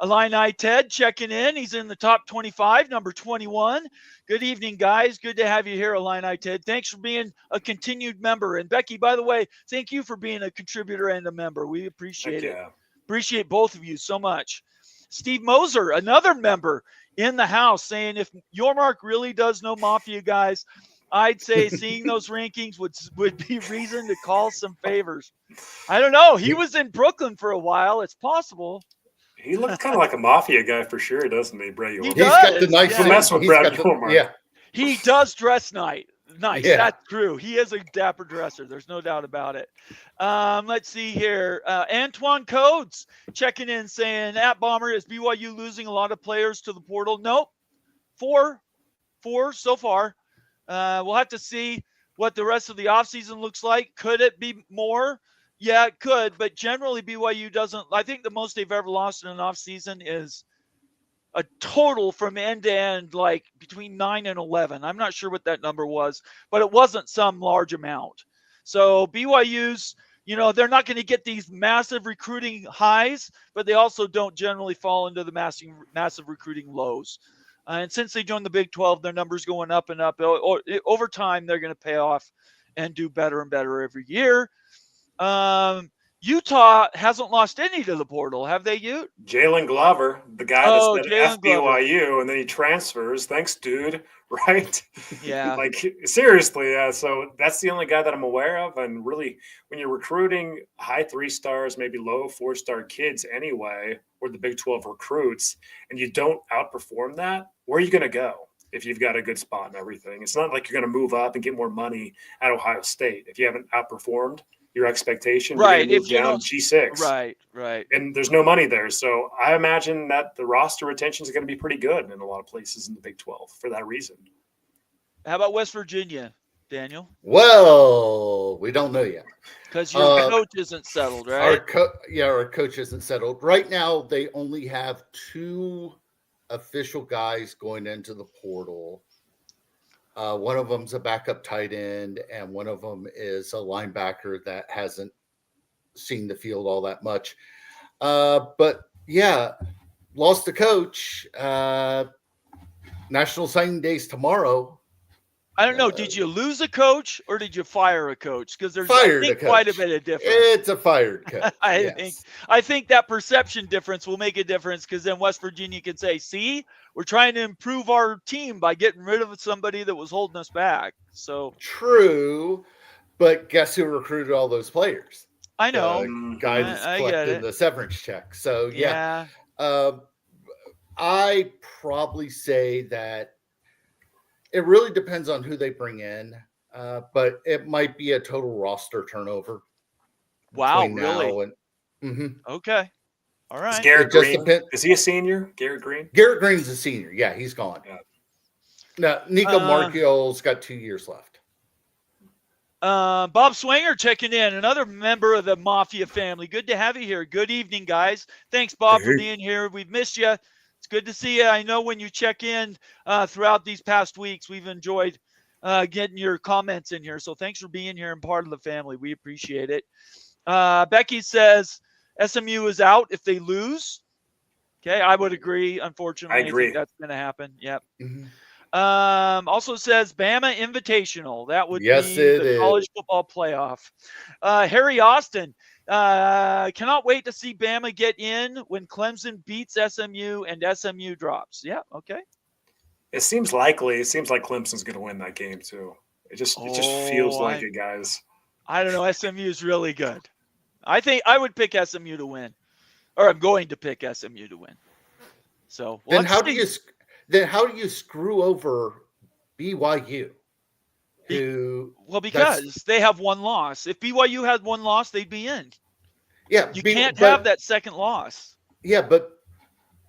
Illini Ted checking in. He's in the top 25, number 21. Good evening, guys. Good to have you here, Illini Ted. Thanks for being a continued member. And Becky, by the way, thank you for being a contributor and a member. We appreciate it. Appreciate both of you so much. Steve Moser, another member in the house, saying if Yormark really does know Mafia, guys, I'd say seeing those rankings would be reason to call some favors. I don't know. He was in Brooklyn for a while. It's possible. He looks kind of like a Mafia guy for sure, doesn't he, Brad? He's got the nice mess with Brad Yormark. Yeah. He does dress nice. Yeah. That's true. He is a dapper dresser. There's no doubt about it. Let's see here. Antoine Codes checking in saying, at Bomber, is BYU losing a lot of players to the portal? Nope. Four so far. We'll have to see what the rest of the offseason looks like. Could it be more? Yeah, it could. But generally, BYU doesn't. I think the most they've ever lost in an offseason is a total from end to end, like between 9 and 11. I'm not sure what that number was, but it wasn't some large amount. So BYU's, they're not going to get these massive recruiting highs, but they also don't generally fall into the massive recruiting lows. And since they joined the Big 12, their numbers going up and up. Over time, they're going to pay off and do better and better every year. Utah hasn't lost any to the portal, have they, Ute? Jalen Glover, the guy that's at FBYU, and then he transfers. Thanks, dude. Right? Yeah. Seriously, so that's the only guy that I'm aware of. And really, when you're recruiting high 3-stars, maybe low 4-star kids anyway, or the Big 12 recruits, and you don't outperform that, where are you going to go if you've got a good spot and everything? It's not like you're going to move up and get more money at Ohio State if you haven't outperformed your expectation. Right. If you down G6. Right. And there's no money there. So I imagine that the roster retention is going to be pretty good in a lot of places in the Big 12 for that reason. How about West Virginia? Daniel? Well, we don't know yet. Because your coach isn't settled, right? Our coach isn't settled. Right now, they only have 2 official guys going into the portal. One of them's a backup tight end, and one of them is a linebacker that hasn't seen the field all that much. But yeah, lost the coach. National Signing Day's tomorrow. I don't know. Did you lose a coach or did you fire a coach? Because there's quite a bit of difference. It's a fired coach. I think that perception difference will make a difference, because then West Virginia can say, see, we're trying to improve our team by getting rid of somebody that was holding us back. So true, but guess who recruited all those players? I know. The guy that's collecting the severance check. So yeah. I probably say that it really depends on who they bring in, but it might be a total roster turnover. Wow, really? Okay. All right. Is Garrett Green, is he a senior? Garrett Green? Garrett Green's a senior. Yeah, he's gone. Yeah. No, Nico Marchiol's got 2 years left. Bob Swanger checking in, another member of the Mafia family. Good to have you here. Good evening, guys. Thanks, Bob, for being here. We've missed you. It's good to see you. I know when you check in throughout these past weeks, we've enjoyed getting your comments in here. So thanks for being here and part of the family. We appreciate it. Becky says SMU is out if they lose. Okay, I would agree. Unfortunately, I think that's going to happen. Yep. Also says Bama Invitational. That would be the college football playoff. Harry Austin. Cannot wait to see Bama get in when Clemson beats SMU and SMU drops. Yeah, okay. It seems likely. It seems like Clemson's going to win that game too. It just feels like it, guys. I don't know. SMU is really good. I think I would pick SMU to win, or I'm going to pick SMU to win. So then how do you screw over BYU? Because they have one loss. If BYU had one loss, they'd be in. Yeah, you can't have that second loss. Yeah, but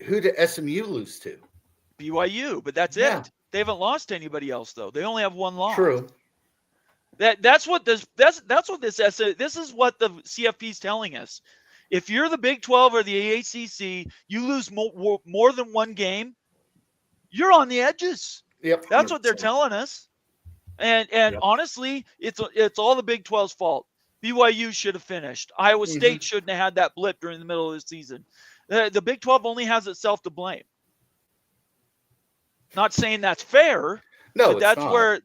who did SMU lose to? BYU, but that's it. They haven't lost to anybody else though. They only have one loss. True. This is what the CFP is telling us. If you're the Big 12 or the ACC, you lose more than one game, you're on the edges. Yep. That's what they're telling us. And honestly, it's all the Big 12's fault. BYU should have finished. Iowa State shouldn't have had that blip during the middle of the season. The Big 12 only has itself to blame. Not saying that's fair. No, but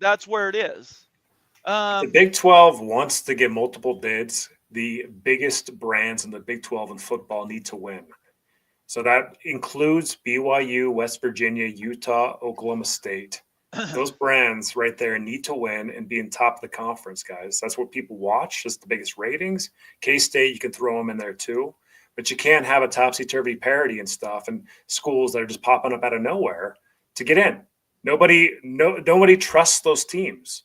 that's where it is. The Big 12 wants to get multiple bids. The biggest brands in the Big 12 in football need to win. So that includes BYU, West Virginia, Utah, Oklahoma State. Those brands right there need to win and be in top of the conference, guys. That's what people watch. That's the biggest ratings. K-State, you can throw them in there too. But you can't have a topsy-turvy parity and stuff and schools that are just popping up out of nowhere to get in. Nobody trusts those teams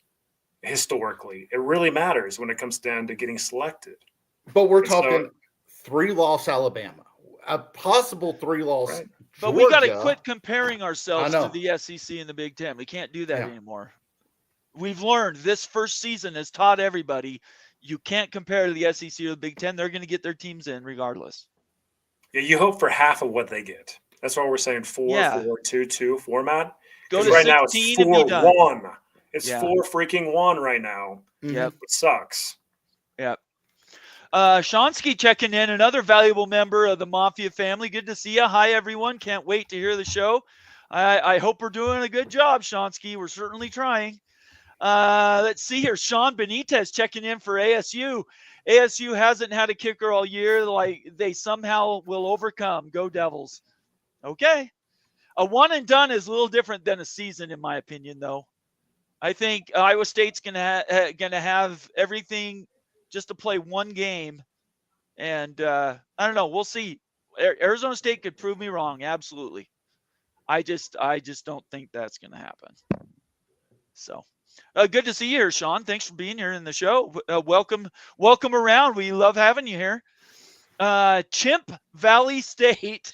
historically. It really matters when it comes down to getting selected. But we're talking 3-loss Alabama, a possible 3-loss. Right. But we got to quit comparing ourselves to the SEC and the Big Ten. We can't do that anymore. We've learned this first season has taught everybody you can't compare to the SEC or the Big Ten. They're going to get their teams in regardless. Yeah, you hope for half of what they get. That's why we're saying 4-4-2-2 format. Go to right 16 now it's 4-1. It's 4-1 right now. Yep. It sucks. Yep. Shonsky checking in, another valuable member of the Mafia family. Good to see you. Hi, everyone. Can't wait to hear the show. I hope we're doing a good job, Shonsky. We're certainly trying. Let's see here. Sean Benitez checking in for ASU. ASU hasn't had a kicker all year. Like they somehow will overcome. Go Devils. Okay. A one and done is a little different than a season, in my opinion, though. I think Iowa State's gonna have everything just to play one game, and I don't know. We'll see. Arizona State could prove me wrong. Absolutely. I just don't think that's gonna happen. So, good to see you here, Sean. Thanks for being here in the show. Welcome around. We love having you here. Chimp Valley State.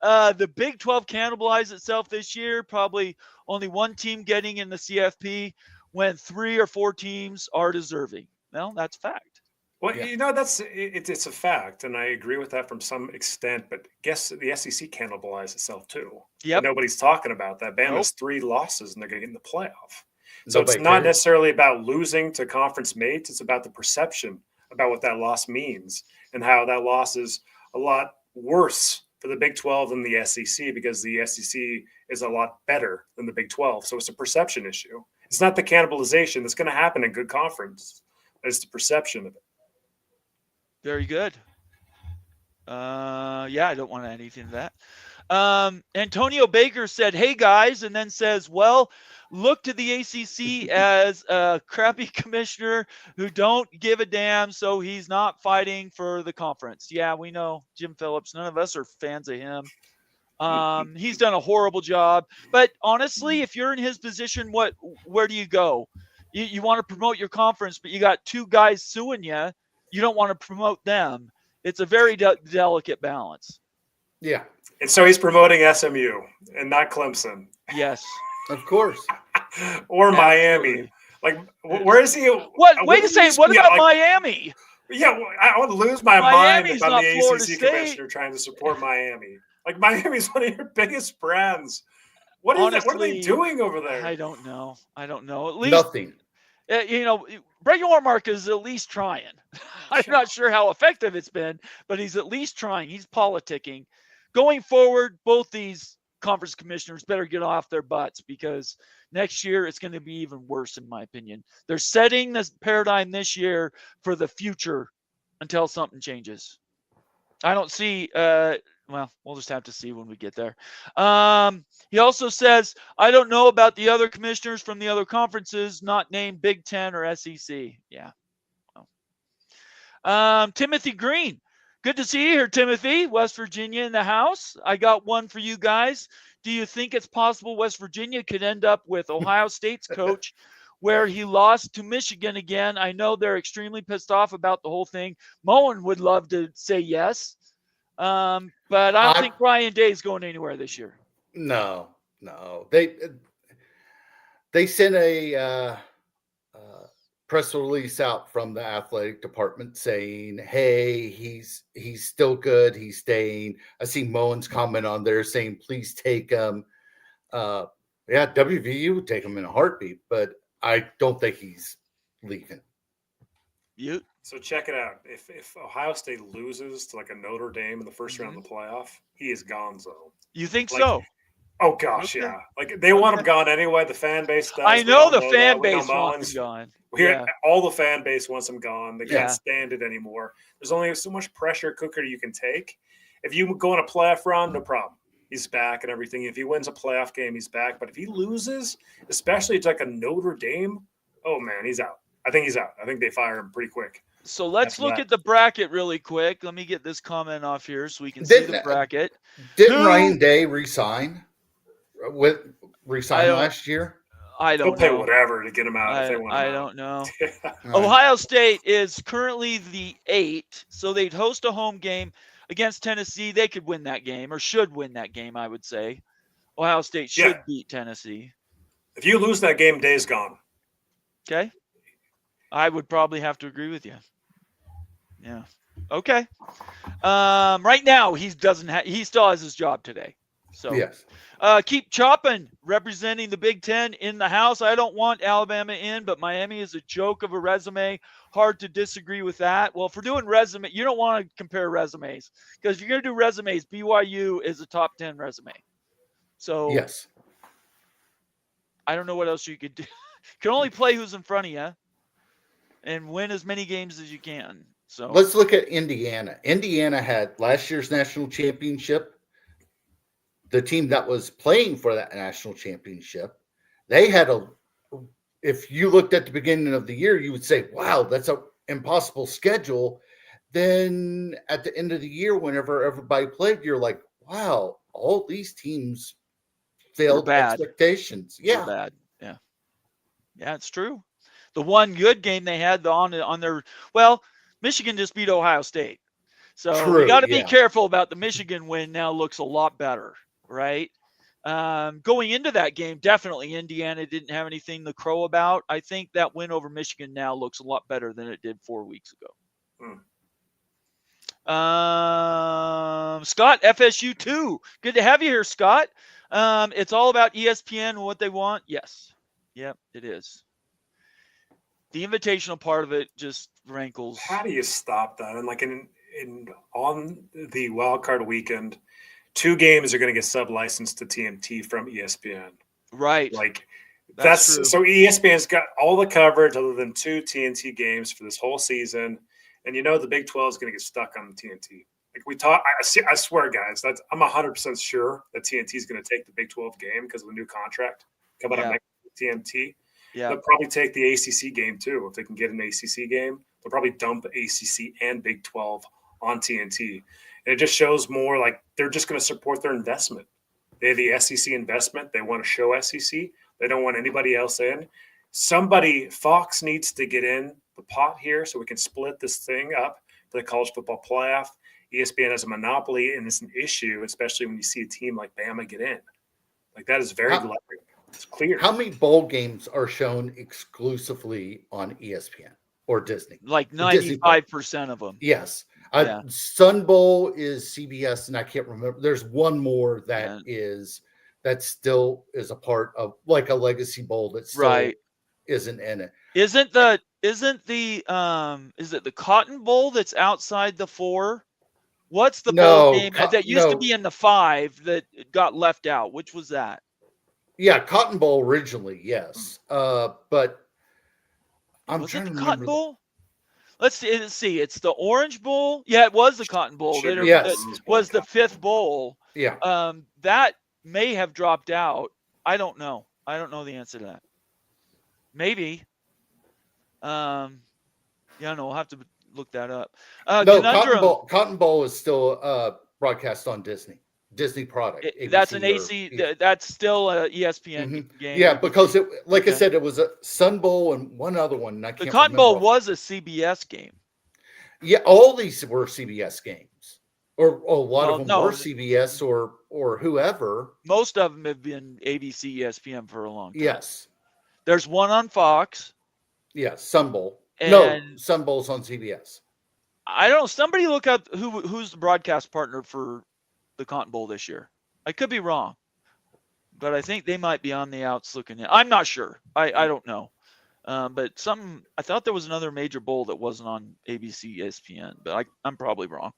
The Big 12 cannibalized itself this year. Probably only one team getting in the CFP. when 3 or 4 teams are deserving. Well, that's fact. Well, it's a fact, and I agree with that from some extent. But guess the SEC cannibalized itself too. Yep. But nobody's talking about that. Bama's Nope. 3 losses, and they're going to get in the playoff. So Nobody it's not cares. necessarily about losing to conference mates. It's about the perception about what that loss means and how that loss is a lot worse for the Big 12 than the SEC, because the SEC is a lot better than the Big 12. So it's a perception issue. It's not the cannibalization that's going to happen in good conference. It's the perception of it. Very good. I don't want to add anything to that. Antonio Baker said, "Hey guys," and then says, "Well, look to the ACC as a crappy commissioner who don't give a damn, so he's not fighting for the conference." Yeah, we know Jim Phillips. None of us are fans of him. He's done a horrible job. But honestly, if you're in his position, where do you go? You want to promote your conference, but you got 2 guys suing you. You don't want to promote them. It's a very delicate balance. Yeah. And so he's promoting SMU and not Clemson. Yes. Of course. Or Absolutely. Miami. Like, where is he? What? Wait a second. What about Miami? Yeah, I would lose my Miami's mind not if I'm Florida the ACC State. commissioner trying to support Miami. Like, Miami's one of your biggest brands. What are they doing over there? I don't know. At least Nothing. Brady Ormark is at least trying. I'm not sure how effective it's been, but he's at least trying. He's politicking. Going forward, both these conference commissioners better get off their butts, because next year it's going to be even worse, in my opinion. They're setting this paradigm this year for the future until something changes. I don't see we'll just have to see when we get there. He also says, "I don't know about the other commissioners from the other conferences, not named Big Ten or SEC." Yeah. Timothy Green. Good to see you here, Timothy. West Virginia in the house. I got one for you guys. Do you think it's possible West Virginia could end up with Ohio State's coach, where he lost to Michigan again? I know they're extremely pissed off about the whole thing. Moen would love to say yes. But I don't think Ryan Day is going anywhere this year. No. They sent a press release out from the athletic department saying, "Hey, he's still good. He's staying." I see Moen's comment on there saying, "Please take him." WVU would take him in a heartbeat, but I don't think he's leaving. So check it out. If Ohio State loses to like a Notre Dame in the first round of the playoff, he is gonzo. You think so? Oh gosh, Okay. yeah. Like, they want him gone anyway. The fan base does. I know the fan base wants him gone. All the fan base wants him gone. They can't Yeah. stand it anymore. There's only so much pressure cooker you can take. If you go on a playoff run, no problem. He's back and everything. If he wins a playoff game, he's back. But if he loses, especially it's like a Notre Dame, oh man, he's out. I think he's out. I think they fire him pretty quick. So let's look at the bracket really quick. Let me get this comment off here so we can see the bracket. Didn't Ryan Day resign last year? I don't know. They'll pay whatever to get him out if they want him I out. don't know. Ohio State is currently the 8, so they'd host a home game against Tennessee. They could win that game, or should win that game, I would say. Ohio State should beat Tennessee. If you lose that game, Day's gone. Okay. I would probably have to agree with you. Yeah. Okay. Right now he still has his job today. So yes. Keep chopping, representing the Big Ten in the house. I don't want Alabama in, but Miami is a joke of a resume. Hard to disagree with that. Well, if we're doing resume, you don't want to compare resumes, because if you're going to do resumes, BYU is a top 10 resume. So yes. I don't know what else you could do. You can only play who's in front of you and win as many games as you can. So let's look at Indiana. Indiana had last year's national championship. The team that was playing for that national championship, they had if you looked at the beginning of the year, you would say, wow, that's an impossible schedule. Then at the end of the year, whenever everybody played, you're like, wow, all these teams failed expectations. Yeah. Bad. Yeah. Yeah, it's true. The one good game they had on their, Michigan just beat Ohio State. So we got to be careful about the Michigan win. Now looks a lot better, right? Going into that game, definitely Indiana didn't have anything to crow about. I think that win over Michigan now looks a lot better than it did 4 weeks ago. Scott, FSU 2. Good to have you here, Scott. It's all about ESPN and what they want. Yes. Yep, it is. The invitational part of it just rankles. How do you stop that? And like on the wild card weekend, 2 games are going to get sub-licensed to TNT from ESPN. Right. Like that's so ESPN's got all the coverage other than 2 TNT games for this whole season. And the Big 12 is going to get stuck on TNT. Like we talk, I swear, guys, I'm 100% sure that TNT is going to take the Big 12 game because of the new contract coming up next to TNT. Yeah. They'll probably take the ACC game too. If they can get an ACC game, they'll probably dump ACC and Big 12 on TNT. And it just shows more like they're just going to support their investment. They have the SEC investment. They want to show SEC. They don't want anybody else in. Fox needs to get in the pot here so we can split this thing up for the college football playoff. ESPN has a monopoly, and it's an issue, especially when you see a team like Bama get in. Like that is very glaring. It's clear. How many bowl games are shown exclusively on ESPN or Disney? Like 95% of them. Yes. Sun Bowl is CBS, and I can't remember. There's one more that still is a part of like a legacy bowl that still isn't in it. Is it the Cotton Bowl that's outside the 4? What's the bowl game that used to be in the 5 that got left out? Which was that? Yeah, Cotton Bowl originally, yes. But I'm trying to remember. Cotton Bowl? Let's see. It's the Orange Bowl. Yeah, it was the Cotton Bowl. Yes. It was the 5th bowl. Yeah. That may have dropped out. I don't know. I don't know the answer to that. Maybe. No, we'll have to look that up. Cotton Bowl is still broadcast on Disney product. That's an AC. That's still a ESPN game. Yeah, because I said, it was a Sun Bowl and one other one. I can't the Cotton Bowl was a CBS game. Yeah, all these were CBS games, or a lot of them were CBS or whoever. Most of them have been ABC, ESPN for a long time. Yes, there's one on Fox. Yes, Sun Bowl. Sun Bowl's on CBS. I don't know. Somebody look up who's the broadcast partner for the Cotton Bowl this year. I could be wrong, but I think they might be on the outs looking in. I'm not sure. I don't know. But I thought there was another major bowl that wasn't on ABC, ESPN, but I'm probably wrong.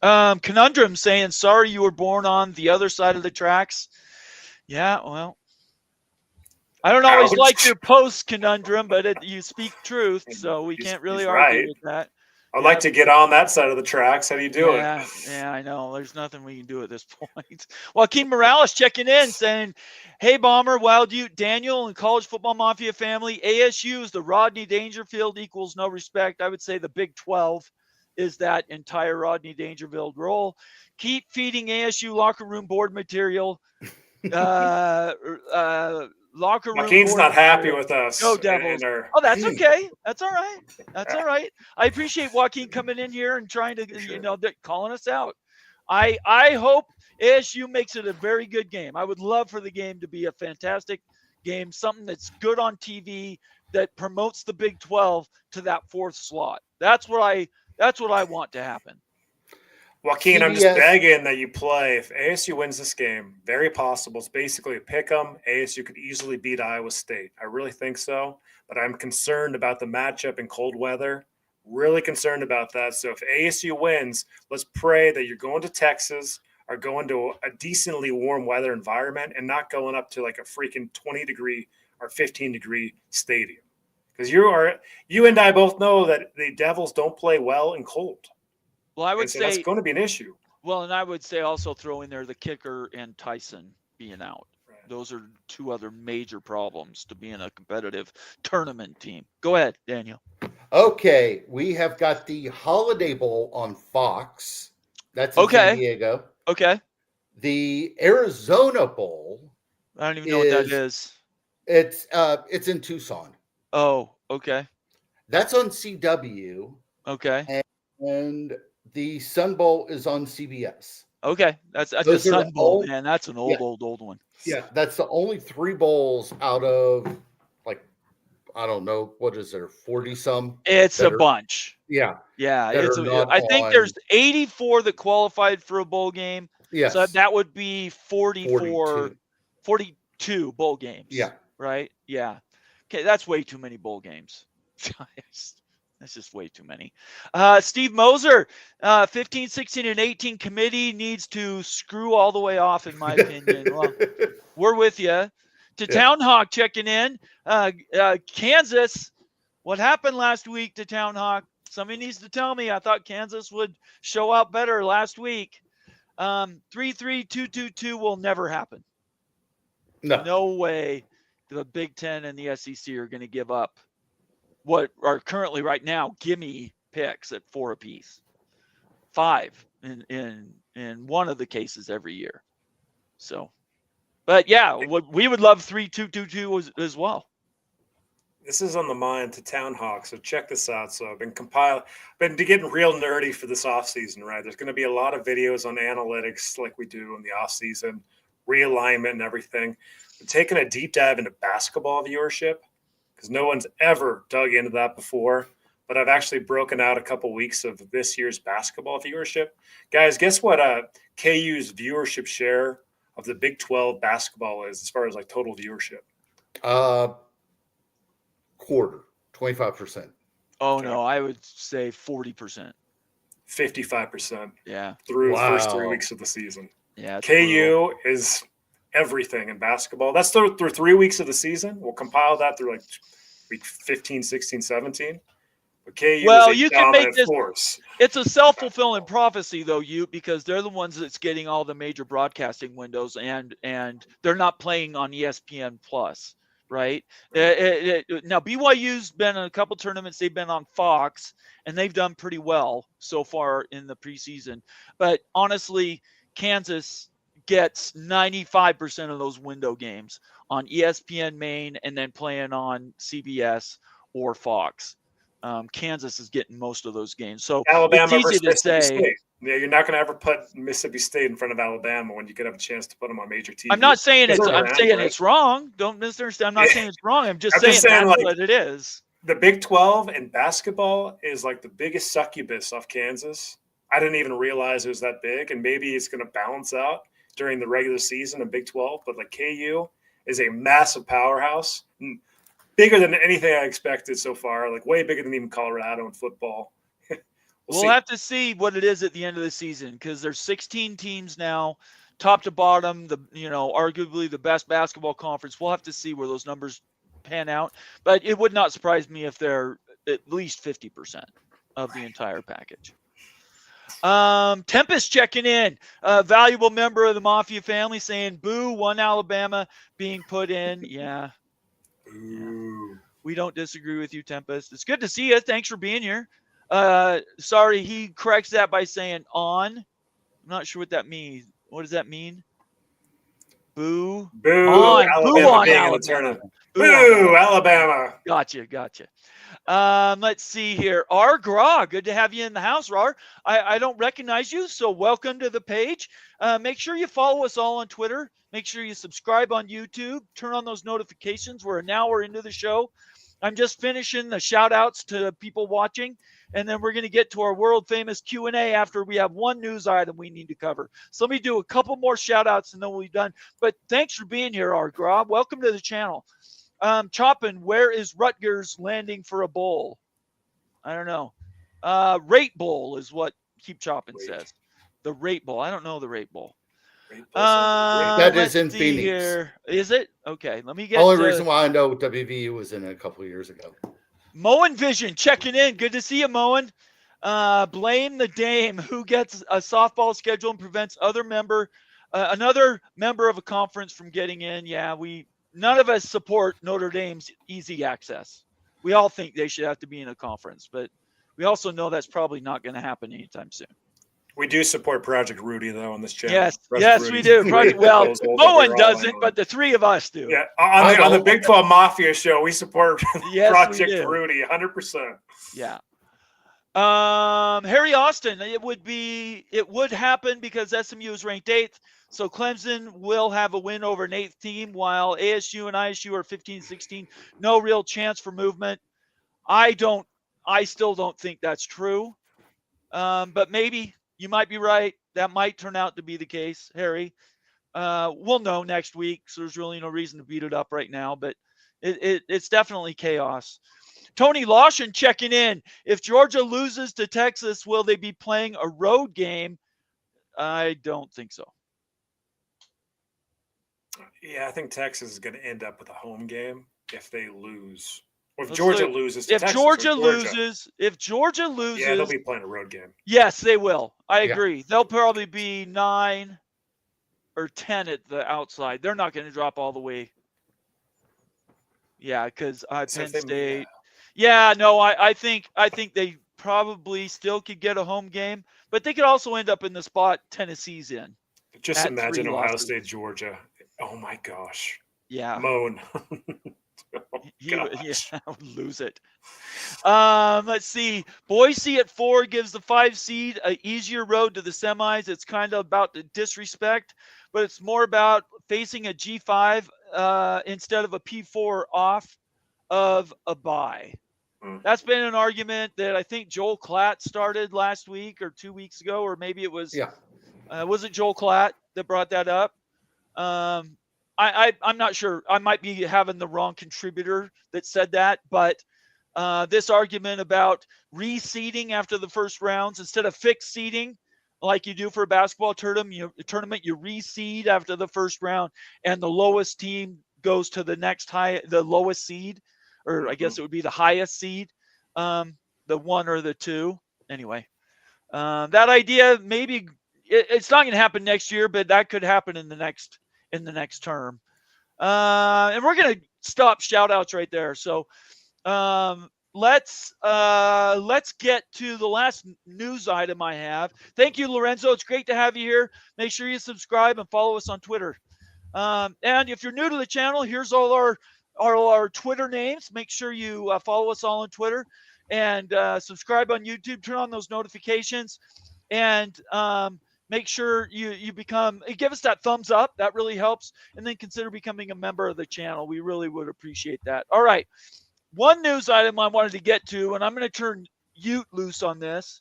Conundrum saying, sorry you were born on the other side of the tracks. Yeah, well, I don't always like your post, Conundrum, but you speak truth, so we can't really argue with that. I'd like to get on that side of the tracks. How do you do it? Yeah, I know. There's nothing we can do at this point. Joaquin Morales checking in saying, hey, Bomber, Wild Ute, Daniel, and College Football Mafia family, ASU is the Rodney Dangerfield equals no respect. I would say the Big 12 is that entire Rodney Dangerfield role. Keep feeding ASU locker room board material. Locker room. Joaquin's not happy with us. Go Devils. That's okay. That's all right. That's all right. I appreciate Joaquin coming in here and trying to, calling us out. I hope ASU makes it a very good game. I would love for the game to be a fantastic game, something that's good on TV that promotes the Big 12 to that 4th slot. That's what I want to happen. Joaquin, I'm just begging that you play. If ASU wins this game, very possible. It's basically a pick 'em. ASU could easily beat Iowa State. I really think so, but I'm concerned about the matchup in cold weather. Really concerned about that. So if ASU wins, let's pray that you're going to Texas or going to a decently warm weather environment and not going up to like a freaking 20-degree or 15-degree stadium. Because you and I both know that the Devils don't play well in cold. Well, I would say that's going to be an issue. Well, and I would say also throw in there the kicker and Tyson being out. Right. Those are 2 other major problems to being a competitive tournament team. Go ahead, Daniel. Okay, we have got the Holiday Bowl on Fox. That's in San Diego. Okay. The Arizona Bowl. I don't even know what that is. It's in Tucson. Oh, okay. That's on CW. Okay. And the Sun Bowl is on CBS. Okay. That's the Those are Sun Bowl, all- man. That's an old one. Yeah, that's the only 3 bowls out of, like, I don't know, what is there, 40 some? It's a that are- bunch. Yeah, Yeah, that it's are not I think on- there's 84 that qualified for a bowl game. yes. So that would be 42 bowl games. Yeah. Right? Yeah. Okay, that's way too many bowl games. That's just way too many. Steve Moser, 15, 16, and 18 committee needs to screw all the way off, in my opinion. Well, we're with you. To Town Hawk checking in. Kansas, what happened last week to Town Hawk? Somebody needs to tell me. I thought Kansas would show out better last week. 3-3-2-2-2 will never happen. No way the Big Ten and the SEC are going to give up what are currently right now gimme picks at 4 apiece. 5 in one of the cases every year. So, but yeah, we would love 3-2-2-2 as well. This is on the mind to Town Hawk, so check this out. So I've been getting real nerdy for this offseason, right? There's going to be a lot of videos on analytics like we do in the offseason, realignment and everything. We're taking a deep dive into basketball viewership because no one's ever dug into that before. But I've actually broken out a couple weeks of this year's basketball viewership. Guys, guess what KU's viewership share of the Big 12 basketball is as far as like total viewership? Quarter, 25%. Oh, no, I would say 40%. 55%. Yeah. Through the first 3 weeks of the season. Yeah. KU is everything in basketball. That's through 3 weeks of the season. We'll compile that through like week 15, 16, 17. But KU is a dominant force. It's a self-fulfilling prophecy, though, because they're the ones that's getting all the major broadcasting windows, and they're not playing on ESPN Plus. Right. Now, BYU's been in a couple tournaments. They've been on Fox, and they've done pretty well so far in the preseason. But honestly, Kansas gets 95% of those window games on ESPN Main and then playing on CBS or Fox. Kansas is getting most of those games. So Alabama it's easy to say. State. Yeah, you're not going to ever put Mississippi State in front of Alabama when you could have a chance to put them on major TV. I'm not saying it's wrong. Don't misunderstand. I'm not saying it's wrong. I'm just saying that's like, what it is. The Big 12 in basketball is like the biggest succubus off Kansas. I didn't even realize it was that big, and maybe it's going to balance out during the regular season in Big 12. But like KU is a massive powerhouse, bigger than anything I expected so far. Like way bigger than even Colorado in football. We'll have to see what it is at the end of the season because there's 16 teams now, top to bottom. Arguably the best basketball conference. We'll have to see where those numbers pan out, but it would not surprise me if they're at least 50% of the entire package. Tempest checking in, a valuable member of the Mafia family, saying boo, one Alabama being put in. Yeah. We don't disagree with you, Tempest. It's good to see you. Thanks for being here. Sorry, he corrects that by saying on. I'm not sure what that means. What does that mean? Boo. Boo. On. Alabama Boo on being Alabama. in the tournament. Boo, Boo, Alabama. Gotcha. Let's see here. R. Gra, good to have you in the house, Rar. I don't recognize you, so welcome to the page. Make sure you follow us all on Twitter. Make sure you subscribe on YouTube. Turn on those notifications. We're an hour into the show. I'm just finishing the shout outs to people watching, and then we're going to get to our world famous Q&A after we have one news item we need to cover. So let me do a couple more shout outs and then we'll be done. But thanks for being here, R. Gra. Welcome to the channel. Choppin, where is Rutgers landing for a bowl? I don't know. Rate Bowl is what Keep Choppin says. The Rate Bowl. I don't know the Rate Bowl. That is in Phoenix. Here. Is it? Okay, let me get only reason why I know WVU was in it a couple of years ago. Moen Vision checking in. Good to see you, Moen. Blame the Dame who gets a softball schedule and prevents another member of a conference from getting in. Yeah, none of us support Notre Dame's easy access. We all think they should have to be in a conference, but we also know that's probably not going to happen anytime soon. We do support Project Rudy, though, on this channel. Yes, we do. Moen doesn't, but the three of us do. Yeah, on the Big 12 Mafia show, we support Project Rudy 100%. Yeah. Harry Austin, it would happen because SMU is ranked 8th. So Clemson will have a win over an 8th team, while ASU and ISU are 15, 16. No real chance for movement. I still don't think that's true. But maybe you might be right. That might turn out to be the case, Harry. We'll know next week, so there's really no reason to beat it up right now, but it's definitely chaos. Tony Lawson checking in. If Georgia loses to Texas, will they be playing a road game? I don't think so. Yeah, I think Texas is going to end up with a home game if they lose. Or if Georgia loses to Texas. If Georgia loses. Yeah, they'll be playing a road game. Yes, they will. I agree. They'll probably be 9 or 10 at the outside. They're not going to drop all the way. Yeah, because Penn State. I think they probably still could get a home game, but they could also end up in the spot Tennessee's in. Just imagine Ohio State, Georgia. Oh my gosh. Yeah. Moan. He would lose it. Let's see. Boise at 4 gives the 5 seed an easier road to the semis. It's kind of about the disrespect, but it's more about facing a G5 instead of a P4 off of a bye. That's been an argument that I think Joel Klatt started last week or 2 weeks ago, or maybe it was was it Joel Klatt that brought that up? I'm not sure. I might be having the wrong contributor that said that, but this argument about reseeding after the first rounds instead of fixed seeding like you do for a basketball tournament, you reseed after the first round, and the lowest team goes to the lowest seed, or I guess it would be the highest seed, the 1 or the 2. Anyway, that idea, maybe it's not going to happen next year, but that could happen in the next term. And we're going to stop shout outs right there. So let's get to the last news item I have. Thank you, Lorenzo. It's great to have you here. Make sure you subscribe and follow us on Twitter. And if you're new to the channel, here's all our Twitter names. Make sure you follow us all on Twitter and subscribe on YouTube. Turn on those notifications, and make sure you give us that thumbs up. That really helps. And then consider becoming a member of the channel. We really would appreciate that. All right. One news item I wanted to get to, and I'm going to turn Ute loose on this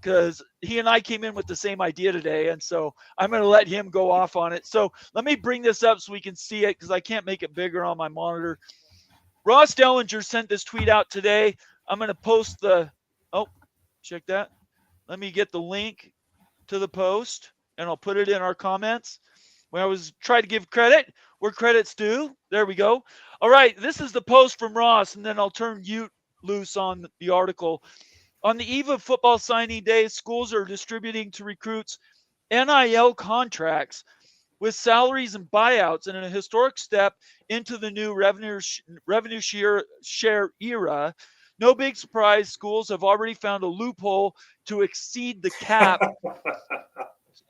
because he and I came in with the same idea today. And so I'm going to let him go off on it. So let me bring this up so we can see it, because I can't make it bigger on my monitor. Ross Dellinger sent this tweet out today. I'm going to post check that. Let me get the link to the post, and I'll put it in our comments. When I was trying to give credit where credit's due. There we go. All right, this is the post from Ross, and then I'll turn Ute loose on the article. On the eve of football signing day, schools are distributing to recruits NIL contracts with salaries and buyouts in a historic step into the new revenue share era. No big surprise, schools have already found a loophole to exceed the cap.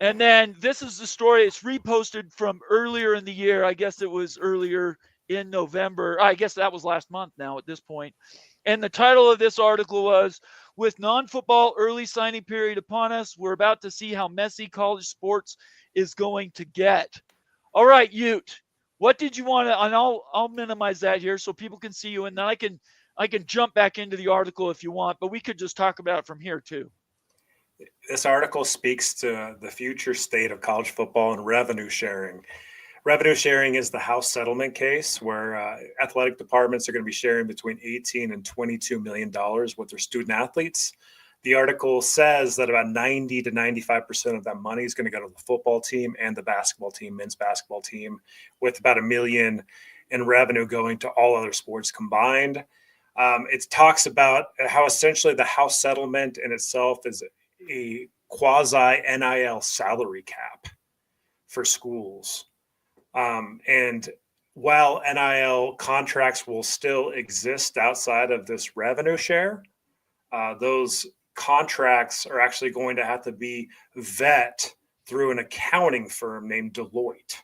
And then this is the story. It's reposted from earlier in the year. I guess it was earlier in November. I guess that was last month now at this point. And the title of this article was, "With non-football early signing period upon us, we're about to see how messy college sports is going to get." All right, Ute, what did you want to, and I'll minimize that here so people can see you, and then I can jump back into the article if you want, but we could just talk about it from here too. This article speaks to the future state of college football and revenue sharing. Revenue sharing is the House settlement case where athletic departments are going to be sharing between $18 and $22 million with their student athletes. The article says that about 90 to 95% of that money is going to go to the football team and the basketball team, men's basketball team, with about $1 million in revenue going to all other sports combined. It talks about how essentially the House settlement in itself is a quasi-NIL salary cap for schools. And while NIL contracts will still exist outside of this revenue share, those contracts are actually going to have to be vet through an accounting firm named Deloitte.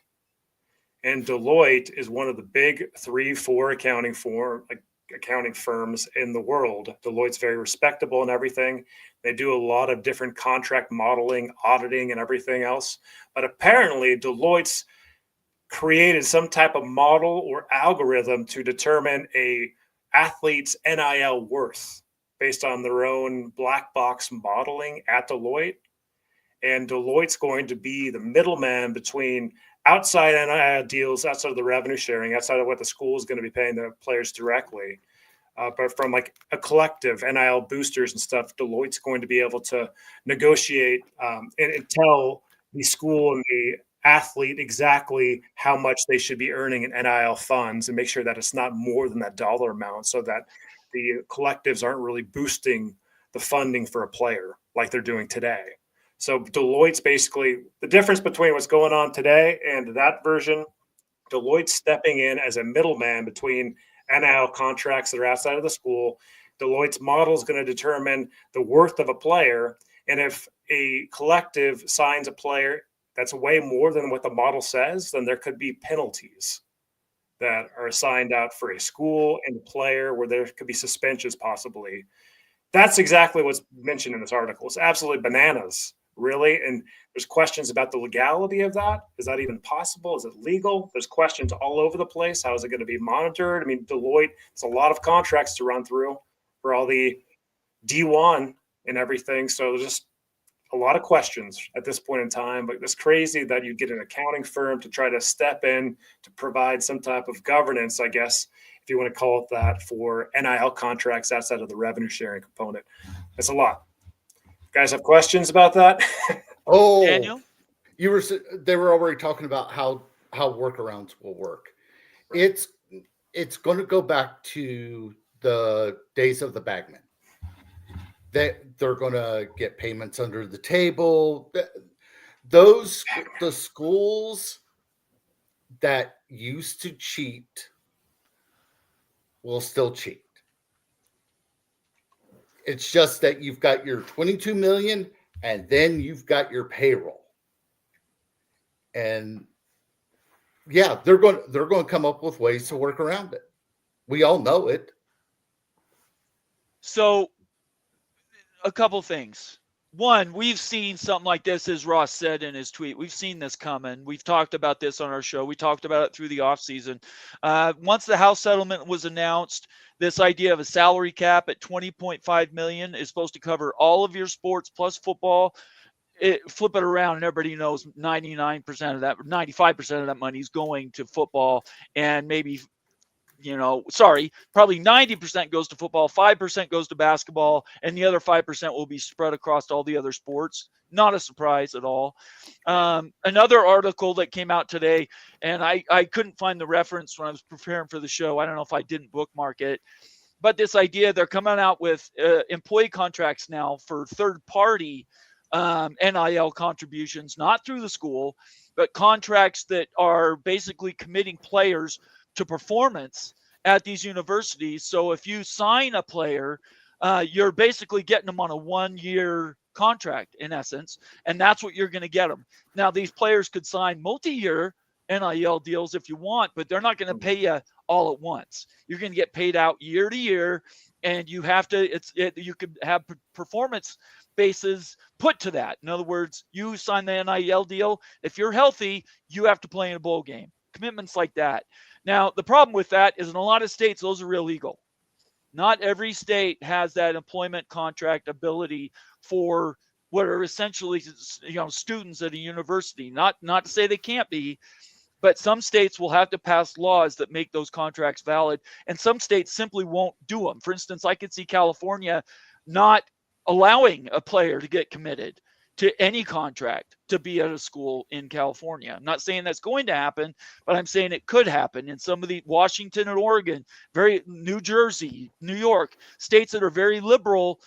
And Deloitte is one of the big 3-4 accounting firms, like accounting firms in the world. Deloitte's very respectable and everything. They do a lot of different contract modeling, auditing, and everything else. But apparently, Deloitte's created some type of model or algorithm to determine a athlete's NIL worth based on their own black box modeling at Deloitte. And Deloitte's going to be the middleman between outside NIL deals, outside of the revenue sharing, outside of what the school is going to be paying the players directly. But from like a collective NIL boosters and stuff, Deloitte's going to be able to negotiate and tell the school and the athlete exactly how much they should be earning in NIL funds and make sure that it's not more than that dollar amount, so that the collectives aren't really boosting the funding for a player like they're doing today. So Deloitte's basically the difference between what's going on today and that version. Deloitte's stepping in as a middleman between NIL contracts that are outside of the school. Deloitte's model is going to determine the worth of a player. And if a collective signs a player that's way more than what the model says, then there could be penalties that are assigned out for a school and a player, where there could be suspensions possibly. That's exactly what's mentioned in this article. It's absolutely bananas, really. And there's questions about the legality of that. Is that even possible? Is it legal? There's questions all over the place. How is it going to be monitored? I mean, Deloitte, it's a lot of contracts to run through for all the D1 and everything. So there's just a lot of questions at this point in time. But it's crazy that you get an accounting firm to try to step in to provide some type of governance, I guess, if you want to call it that, for NIL contracts outside of the revenue sharing component. It's a lot. Guys have questions about that? Oh, Daniel? They were already talking about how workarounds will work. It's going to go back to the days of the bagmen. They're going to get payments under the table. The schools that used to cheat will still cheat. It's just that you've got your 22 million and then you've got your payroll. And yeah, they're going to come up with ways to work around it. We all know it. So a couple things. One, we've seen something like this, as Ross said in his tweet. We've seen this coming. We've talked about this on our show. We talked about it through the offseason. Once the House settlement was announced, this idea of a salary cap at $20.5 million is supposed to cover all of your sports plus football. Flip it around, and everybody knows 99% of that, 95% of that money is going to football, and maybe probably 90% goes to football, 5% goes to basketball, and the other 5% will be spread across all the other sports. Not a surprise at all. Another article that came out today, and I couldn't find the reference when I was preparing for the show. I don't know if I didn't bookmark it, but this idea, they're coming out with employee contracts now for third-party NIL contributions, not through the school, but contracts that are basically committing players to performance at these universities. So if you sign a player, you're basically getting them on a 1-year contract in essence, and that's what you're going to get them. Now, these players could sign multi-year NIL deals if you want, but they're not going to pay you all at once. You're going to get paid out year to year, and you have to. You could have performance bases put to that. In other words, you sign the NIL deal. If you're healthy, you have to play in a bowl game. Commitments like that. Now, the problem with that is in a lot of states, those are illegal. Not every state has that employment contract ability for what are essentially, students at a university. Not to say they can't be, but some states will have to pass laws that make those contracts valid, and some states simply won't do them. For instance, I could see California not allowing a player to get committed to any contract to be at a school in California. I'm not saying that's going to happen, but I'm saying it could happen in some of the Washington and Oregon, New Jersey, New York, states that are very liberal.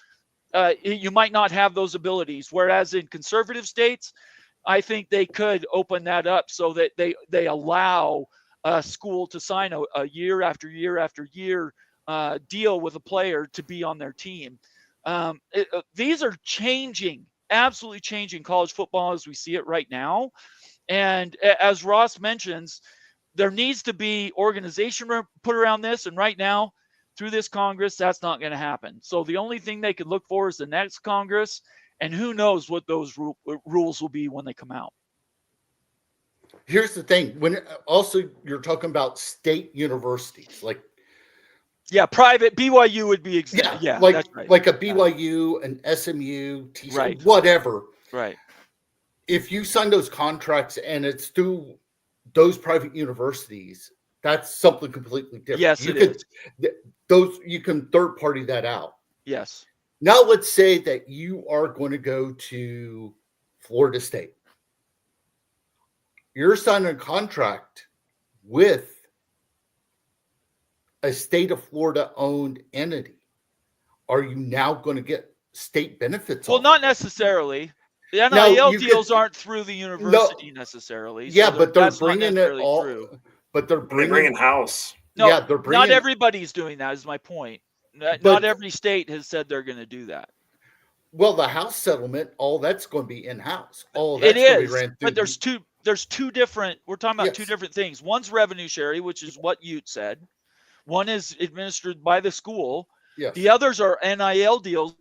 You might not have those abilities. Whereas in conservative states, I think they could open that up so that they allow a school to sign a year after year after year deal with a player to be on their team. These are changing. Absolutely changing college football as we see it right now. And as Ross mentions, there needs to be organization put around this. And right now, through this Congress, that's not going to happen. So the only thing they could look for is the next Congress, and who knows what those rules will be when they come out. Here's the thing. When also you're talking about state universities, like private BYU would be like that's right. like a BYU, an SMU, TCU, Right. whatever. Right. If you sign those contracts and it's through those private universities, that's something completely different. Yes, it is. You can third party that out. Yes. Now let's say that you are going to go to Florida State. You're signing a contract with a state of Florida owned entity. Are you now going to get state benefits? Well, not necessarily. The NIL deals aren't through the university necessarily. Yeah, so but they're bringing it all. Through. But they're bringing house. No, yeah, they're bringing. Not everybody's doing that. Is my point. Not every state has said they're going to do that. Well, the house settlement, all that's going to be in house. All that's it is, going to be ran through. But there's two different. We're talking about two different things. One's revenue sharing, which is what Ute said. One is administered by the school. Yes. The others are NIL deals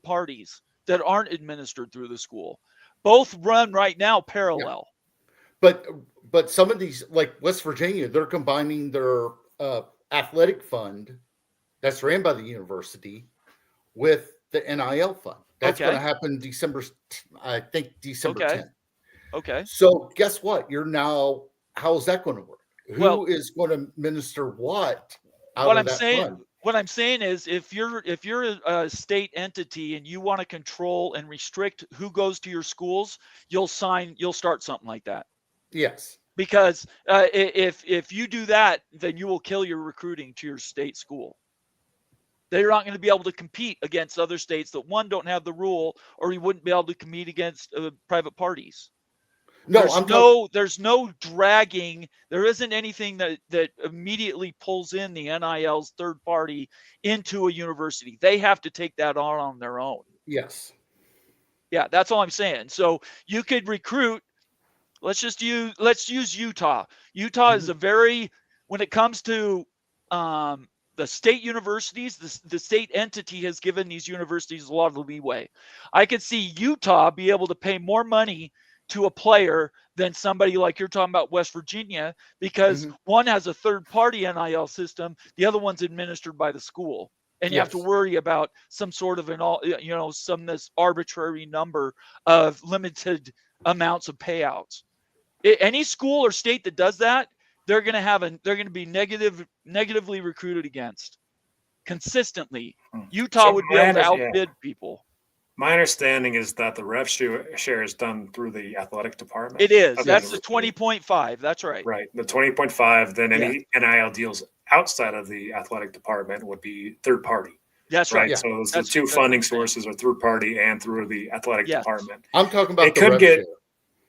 parties that aren't administered through the school. Both run right now parallel. Yeah. But some of these, like West Virginia, they're combining their athletic fund that's ran by the university with the NIL fund. That's going to happen December 10th. Okay. So guess what? How is that going to work? Who is going to minister what out of that fund? What I'm saying is, if you're a state entity and you want to control and restrict who goes to your schools, you'll start something like that. Yes. Because if you do that, then you will kill your recruiting to your state school. They're not going to be able to compete against other states that, one, don't have the rule, or you wouldn't be able to compete against private parties. No, there's no dragging. There isn't anything that immediately pulls in the NIL's third party into a university. They have to take that on their own. Yes. Yeah, that's all I'm saying. So you could recruit. Let's use Utah. Utah is when it comes to the state universities, the state entity has given these universities a lot of leeway. I could see Utah be able to pay more money to a player than somebody like you're talking about West Virginia, because one has a third party NIL system, the other one's administered by the school, and you have to worry about some sort of this arbitrary number of limited amounts of payouts. Any school or state that does that, they're going to be negatively recruited against consistently. Utah would be able to outbid people. My understanding is that the rev share is done through the athletic department. It is. That's the 20.5. That's right. Right. The 20.5. Then any NIL deals outside of the athletic department would be third party. That's right. Yeah. So those the two funding sources are third party and through the athletic department. I'm talking about the rev share.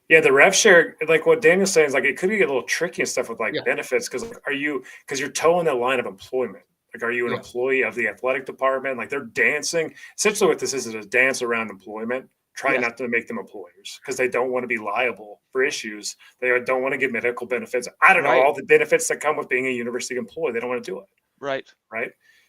Yeah, the rev share, like what Daniel's saying, is like it could be a little tricky and stuff with benefits, because you're towing the line of employment. Like, are you an employee of the athletic department? Like, they're dancing. Essentially, what this is a dance around employment, trying not to make them employers, because they don't want to be liable for issues. They don't want to get medical benefits. I don't know, all the benefits that come with being a university employee. They don't want to do it. Right.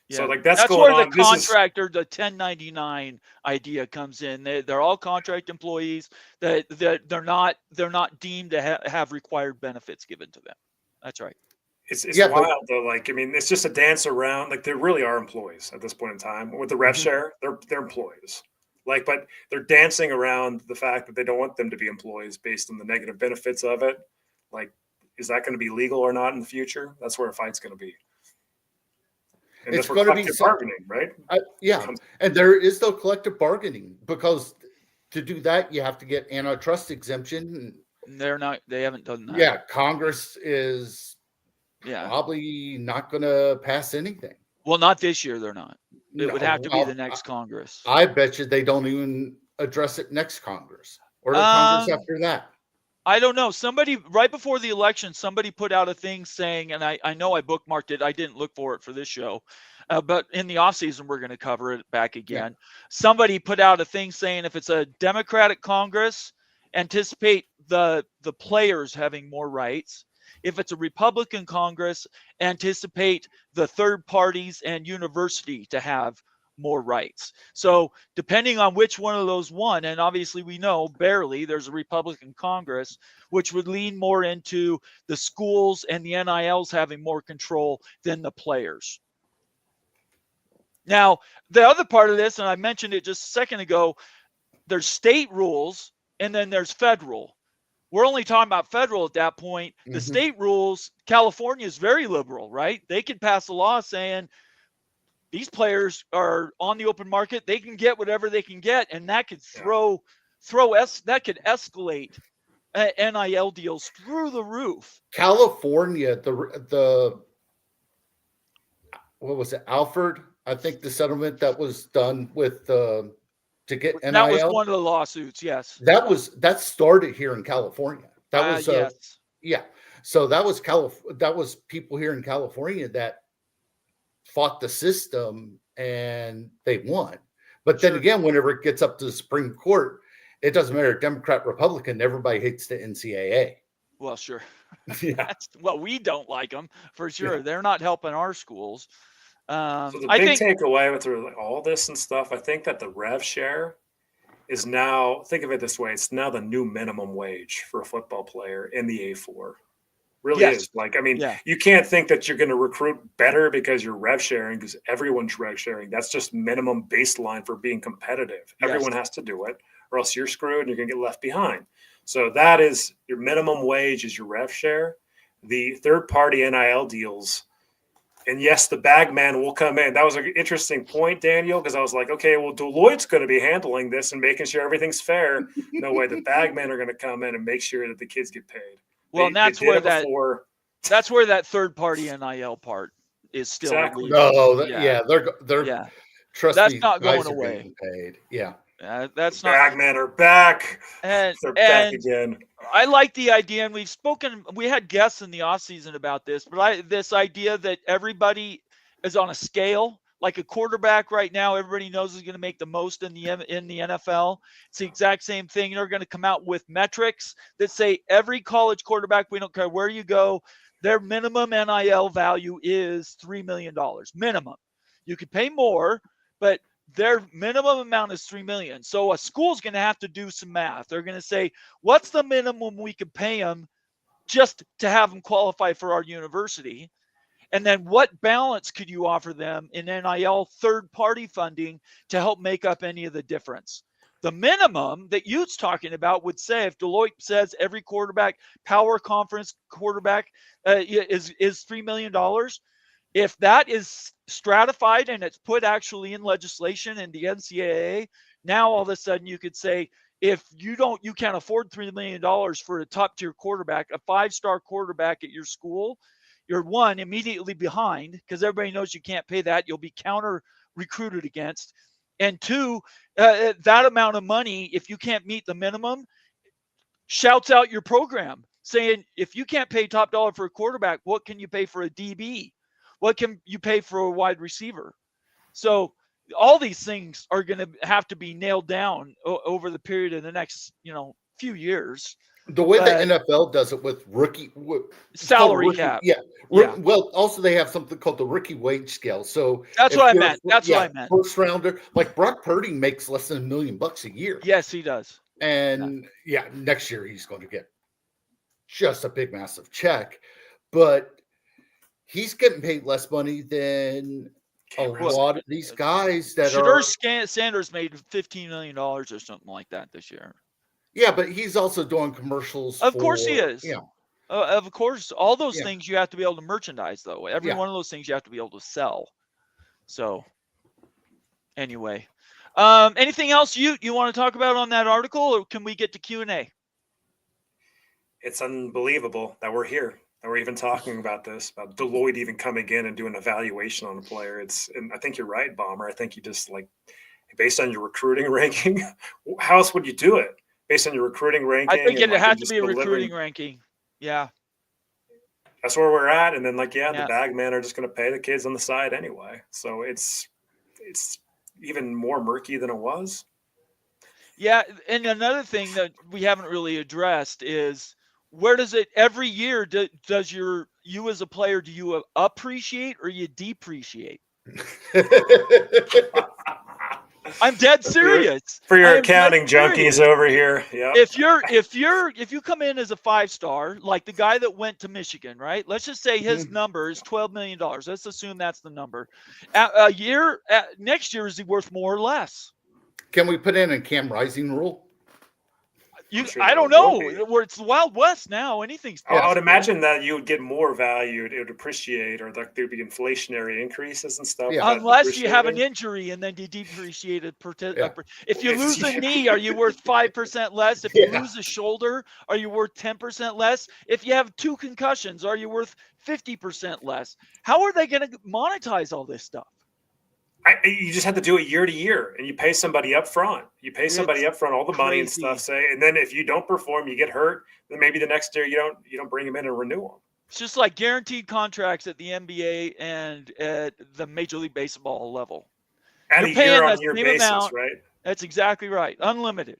Yeah. So like that's going where on. The contractor, the 1099 idea comes in. They're all contract employees. That they're not deemed to have required benefits given to them. That's right. It's wild though. Like, I mean, it's just a dance around. Like, they really are employees at this point in time. With the rev share, they're employees. Like, but they're dancing around the fact that they don't want them to be employees based on the negative benefits of it. Like, is that going to be legal or not in the future? That's where a fight's going to be. And it's going to be bargaining, right? And there is no collective bargaining, because to do that you have to get antitrust exemption. They haven't done that. Yeah, Congress is probably not going to pass anything. Well, not this year. They're not. It would have to be the next Congress. I bet you they don't even address it next Congress or the Congress after that. I don't know. Somebody right before the election, somebody put out a thing saying, and I know I bookmarked it. I didn't look for it for this show, but in the off season, we're going to cover it back again. Yeah. Somebody put out a thing saying, if it's a Democratic Congress, anticipate the players having more rights. If it's a Republican Congress, anticipate the third parties and university to have more rights. So depending on which one of those won, and obviously we know barely there's a Republican Congress, which would lean more into the schools and the NILs having more control than the players. Now, the other part of this, and I mentioned it just a second ago, there's state rules and then there's federal. We're only talking about federal at that point. The state rules, California is very liberal, right? They could pass a law saying these players are on the open market. They can get whatever they can get, and that could that could escalate NIL deals through the roof. California, the what was it, Alfred? I think the settlement that was done with to get NIL. That was one of the lawsuits. Yes, that started here in California. That was yes. Yeah. So that was people here in California that fought the system and they won. But then again, whenever it gets up to the Supreme Court, it doesn't matter, Democrat, Republican, everybody hates the NCAA. Well, sure. Yeah. We don't like them for sure. Yeah. They're not helping our schools. So the big takeaway with all this and stuff, I think that the rev share is now, think of it this way, it's now the new minimum wage for a football player in the A4. Really is. You can't think that you're going to recruit better because you're rev sharing, because everyone's rev sharing. That's just minimum baseline for being competitive. Yes. Everyone has to do it, or else you're screwed and you're going to get left behind. So that is your minimum wage is your rev share. The third party NIL deals. And yes, the bag man will come in. That was an interesting point, Daniel, because I was like, okay, well, Deloitte's going to be handling this and making sure everything's fair. No way. The bag men are going to come in and make sure that the kids get paid. Well, that's where that third party NIL part is still. Exactly. They're trust that's me, not going away. Paid. Yeah. That's not. Bagmen are back. They're back again. I like the idea, and we had guests in the off season about this, but this idea that everybody is on a scale. Like a quarterback right now, everybody knows is going to make the most in the NFL. It's the exact same thing. They're going to come out with metrics that say every college quarterback, we don't care where you go, their minimum NIL value is $3 million. Minimum. You could pay more, but their minimum amount is $3 million. So a school's going to have to do some math. They're going to say, what's the minimum we could pay them just to have them qualify for our university? And then what balance could you offer them in NIL third-party funding to help make up any of the difference? The minimum that Ute's talking about would say, if Deloitte says every quarterback, power conference quarterback is $3 million, if that is stratified and it's put actually in legislation in the NCAA, now all of a sudden you could say, if you can't afford $3 million for a top-tier quarterback, a 5-star quarterback at your school, you're one, immediately behind because everybody knows you can't pay that. You'll be counter recruited against. And two, that amount of money, if you can't meet the minimum, shouts out your program saying, if you can't pay top dollar for a quarterback, what can you pay for a DB? What can you pay for a wide receiver? So all these things are going to have to be nailed down over the period of the next, few years. The way the NFL does it with salary cap. Yeah. Well, also they have something called the rookie wage scale. So that's what I meant. That's what I meant. First rounder, like Brock Purdy makes less than $1 million a year. Yes, he does. And next year he's going to get just a big, massive check. But he's getting paid less money than a lot of these guys that Shedeur Sanders made $15 million or something like that this year. Yeah, but he's also doing commercials. Of course he is. Yeah. Of course, all those things you have to be able to merchandise, though. Every one of those things you have to be able to sell. So, anyway, anything else you want to talk about on that article, or can we get to Q&A? It's unbelievable that we're here, that we're even talking about this, about Deloitte even coming in and doing an evaluation on a player. And I think you're right, Bomber. I think you just based on your recruiting ranking, how else would you do it? Based on your recruiting ranking, I think it had to be a recruiting ranking. Yeah, that's where we're at. And then, the bag men are just going to pay the kids on the side anyway. So it's even more murky than it was. Yeah, and another thing that we haven't really addressed is where does it every year? Does you as a player, do you appreciate or you depreciate? I'm dead serious. For your accounting junkies over here. Yeah. If you come in as a 5-star, like the guy that went to Michigan, right? Let's just say his number is $12 million. Let's assume that's the number. Next year, is he worth more or less? Can we put in a Cam Rising rule? I don't know. Where it's the Wild West now. Anything's possible. I would imagine that you would get more value. It would appreciate, or like there'd be inflationary increases and stuff. Yeah. Unless you have an injury and then you depreciate it. If you lose a knee, are you worth 5% less? If you lose a shoulder, are you worth 10% less? If you have 2 concussions, are you worth 50% less? How are they going to monetize all this stuff? You just have to do it year to year, and you pay somebody up front. You pay somebody up front all the money and stuff. And then if you don't perform, you get hurt. Then maybe the next year you don't bring them in and renew them. It's just like guaranteed contracts at the NBA and at the Major League Baseball level. At a year-on-year basis, right? That's exactly right. Unlimited.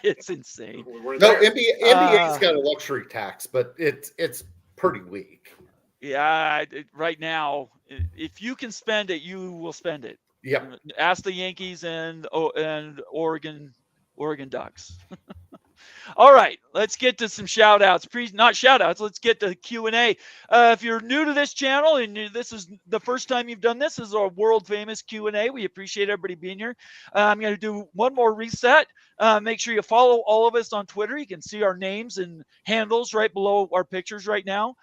It's insane. No, NBA's got a luxury tax, but it's pretty weak. Yeah, right now, if you can spend it, you will spend it. Yeah. Ask the Yankees and Oregon Ducks. All right, let's get to some shout outs. Not shout outs, let's get to Q&A. If you're new to this channel and this is the first time you've done this is our world famous Q&A. We appreciate everybody being here. I'm going to do one more reset. Make sure you follow all of us on Twitter. You can see our names and handles right below our pictures right now.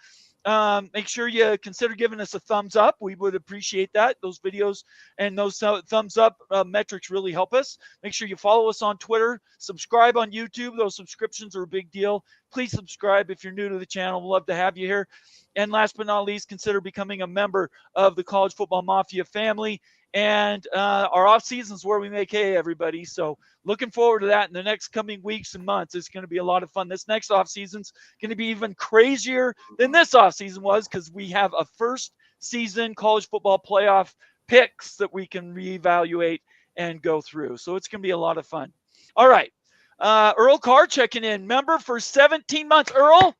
Make sure you consider giving us a thumbs up. We would appreciate that. Those videos and those thumbs up metrics really help us. Make sure you follow us on Twitter. Subscribe on YouTube. Those subscriptions are a big deal. Please subscribe if you're new to the channel. We'd love to have you here. And last but not least, consider becoming a member of the College Football Mafia family. And our off season is where we make hay, everybody. So looking forward to that in the next coming weeks and months. It's going to be a lot of fun. This next off season's going to be even crazier than this off season was, because we have a first season college football playoff picks that we can reevaluate and go through. So it's going to be a lot of fun. All right. Earl Carr checking in, member for 17 months. Earl,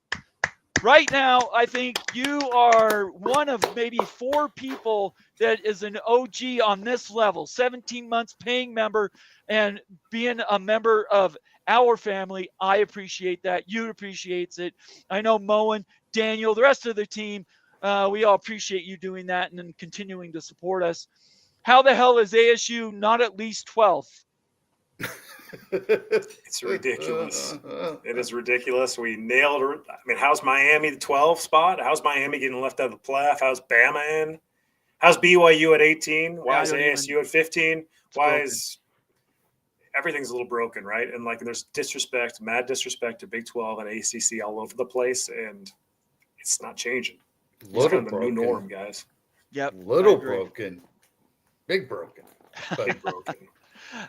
right now, I think you are one of maybe 4 people that is an OG on this level. 17 months paying member and being a member of our family. I appreciate that. You appreciates it. I know Moen, Daniel, the rest of the team, we all appreciate you doing that and then continuing to support us. How the hell is ASU not at least 12th? It's ridiculous. It is ridiculous. We nailed it. I mean, how's Miami the 12 spot? How's Miami getting left out of the playoff? How's Bama in? How's BYU at 18? Why is ASU at 15? Why is everything's a little broken, right? And like there's disrespect, mad disrespect to Big 12 and ACC all over the place, and it's not changing. It's kind of the new norm, guys. Yep. Little broken. Big broken. Big broken.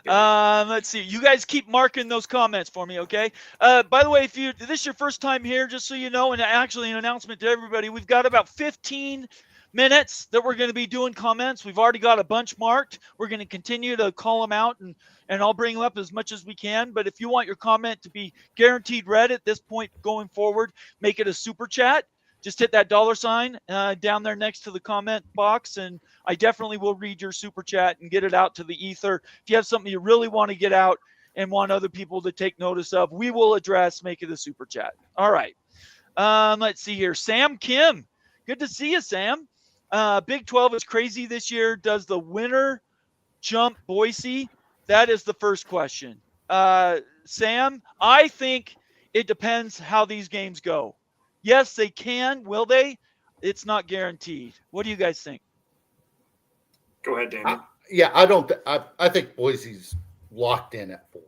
Let's see. You guys keep marking those comments for me, okay? By the way, if this is your first time here, just so you know, and actually an announcement to everybody, we've got about 15 minutes that we're going to be doing comments. We've already got a bunch marked. We're going to continue to call them out, and I'll bring them up as much as we can. But if you want your comment to be guaranteed read at this point going forward, make it a super chat. Just hit that $sign down there next to the comment box, and I definitely will read your super chat and get it out to the ether. If you have something you really want to get out and want other people to take notice of, we will address, make it a super chat. All right. Let's see here. Sam Kim. Good to see you, Sam. Big 12 is crazy this year. Does the winner jump Boise? That is the first question. Sam, I think it depends how these games go. Yes, they can. Will they? It's not guaranteed. What do you guys think? Go ahead, Danny. I think Boise's locked in at 4.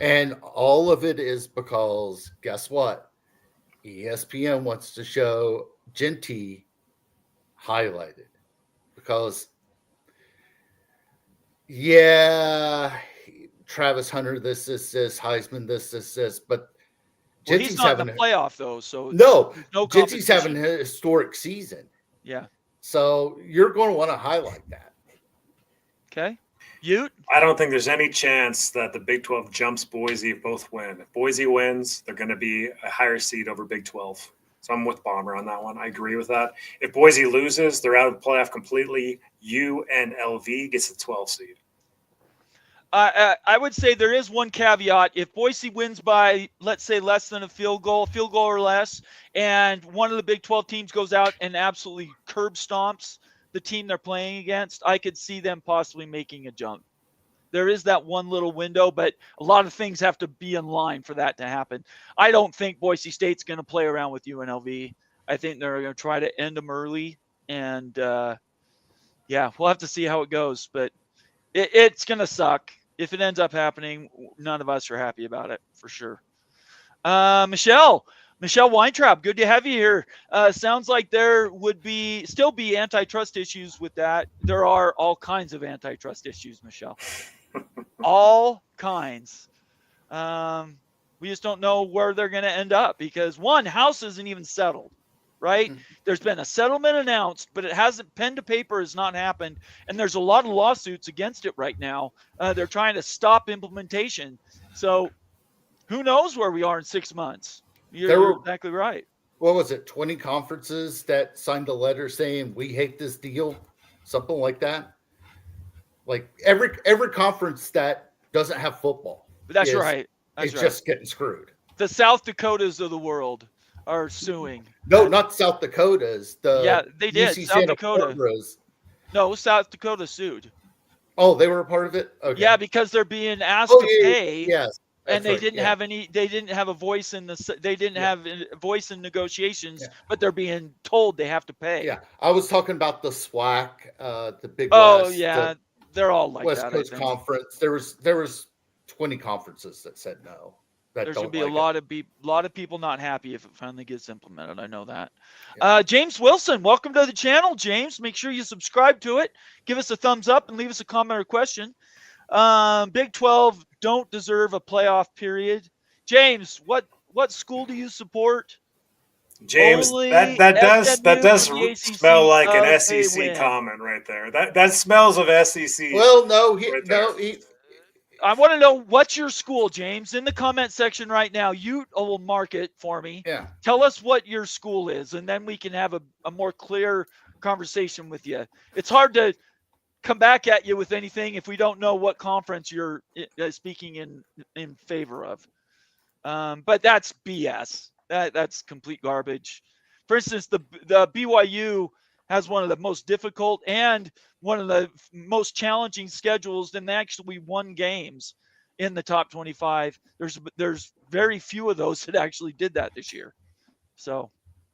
And all of it is because, guess what? ESPN wants to show Genty highlighted. Because, Travis Hunter, this, Heisman, this. But he's not in the playoff, though. So no Genty's having a historic season. Yeah. So you're going to want to highlight that. Okay. Ute? I don't think there's any chance that the Big 12 jumps Boise if both win. If Boise wins, they're going to be a higher seed over Big 12. So I'm with Bomber on that one. I agree with that. If Boise loses, they're out of the playoff completely. UNLV gets the 12 seed. I would say there is one caveat. If Boise wins by, let's say, less than a field goal or less, and one of the Big 12 teams goes out and absolutely curb stomps the team they're playing against, I could see them possibly making a jump. There is that one little window, but a lot of things have to be in line for that to happen. I don't think Boise State's going to play around with UNLV. I think they're going to try to end them early, and we'll have to see how it goes, but it's going to suck. If it ends up happening, none of us are happy about it, for sure. Michelle Weintraub, good to have you here. Sounds like there would still be antitrust issues with that. There are all kinds of antitrust issues, Michelle. All kinds. We just don't know where they're going to end up because one, House isn't even settled, right? Mm-hmm. There's been a settlement announced, but it hasn't, pen to paper has not happened. And there's a lot of lawsuits against it right now. They're trying to stop implementation. So who knows where we are in 6 months? You're exactly right. What was it? 20 conferences that signed a letter saying we hate this deal, something like that. Like every conference that doesn't have football. That's right. It's just getting screwed. The South Dakotas of the world are suing. No, not South Dakotas. They did. UC South Dakota. No, South Dakota sued. Oh, they were a part of it? Okay. Yeah, because they're being asked to pay. Yes. And they didn't have they didn't have a voice in have a voice in negotiations, but they're being told they have to pay. Yeah. I was talking about the SWAC, the Big West. Oh yeah. They're all like West that. Coast Conference. There was 20 conferences that said no. There's going to be a lot of people not happy if it finally gets implemented. I know that. Yeah. James Wilson, welcome to the channel, James. Make sure you subscribe to it. Give us a thumbs up and leave us a comment or question. Big 12 don't deserve a playoff period. James, what school do you support? James, that does smell like an SEC comment right there. That smells of SEC. Well, I want to know what's your school, James. In the comment section right now, you will mark it for me. Yeah. Tell us what your school is, and then we can have a more clear conversation with you. It's hard to come back at you with anything if we don't know what conference you're speaking in favor of. But that's BS. That's complete garbage. For instance, the BYU has one of the most difficult and one of the most challenging schedules, and they actually won games in the top 25. There's very few of those that actually did that this year. So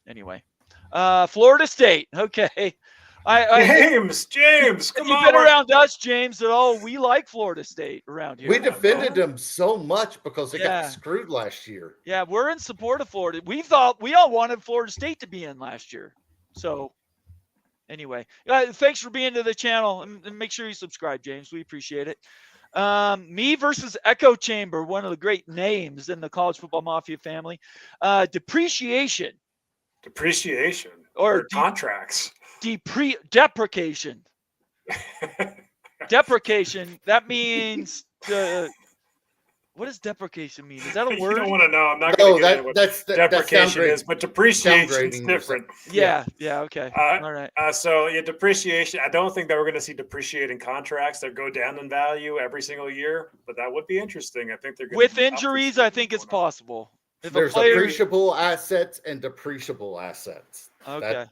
anyway, Florida State. Okay. James, come on. You've been around us, James, at all. We like Florida State around here. We defended them so much because they got screwed last year. Yeah, we're in support of Florida. We all wanted Florida State to be in last year. So anyway, thanks for being to the channel, and make sure you subscribe, James. We appreciate it. Me versus Echo Chamber, one of the great names in the college football mafia family. Depreciation or contracts. Deprecation. Deprecation. That means what does deprecation mean? Is that a word? You don't want to know. I'm not going to get into what deprecation is, but depreciation is different. Yeah. Okay. All right. So depreciation. I don't think that we're going to see depreciating contracts that go down in value every single year, but that would be interesting. I think they're going with injuries. I think it's possible. If there's appreciable assets and depreciable assets. Okay.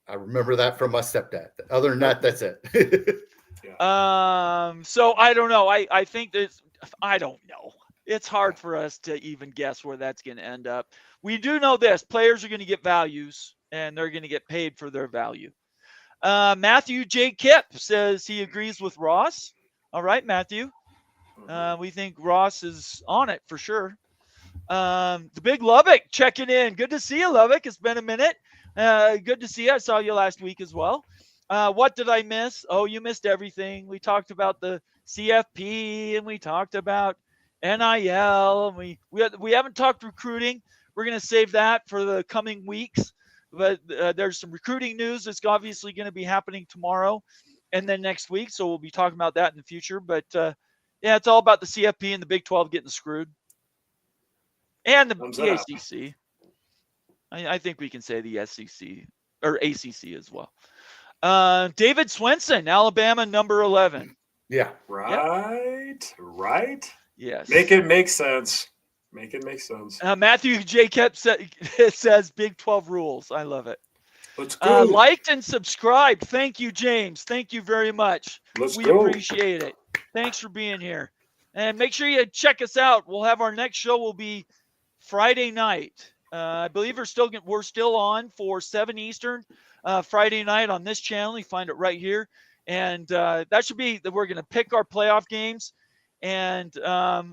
I remember that from my stepdad. Other than that, that's it. So I don't know. I think I don't know. It's hard for us to even guess where that's going to end up. We do know this: players are going to get values, and they're going to get paid for their value. Matthew J. Kipp says he agrees with Ross. All right, Matthew. We think Ross is on it for sure. The big Lubbock checking in. Good to see you, Lubbock. It's been a minute. Good to see you. I saw you last week as well. What did I miss? Oh, you missed everything. We talked about the CFP, and we talked about NIL, and we haven't talked recruiting. We're going to save that for the coming weeks. But there's some recruiting news that's obviously going to be happening tomorrow. and then next week. So we'll be talking about that in the future. But yeah, it's all about the CFP and the Big 12 getting screwed, and the ACC. I think we can say the SEC or ACC as well. David Swenson, Alabama, number 11. Yeah. Right. Yes. Make it make sense. Matthew J. Kep says Big 12 rules. I love it. Let's go. Liked and subscribed. Thank you, James. Thank you very much. We appreciate it. Thanks for being here. And make sure you check us out. We'll have our next show will be Friday night. I believe we're still on for 7 Eastern Friday night on this channel. You find it right here. And that should be that we're going to pick our playoff games and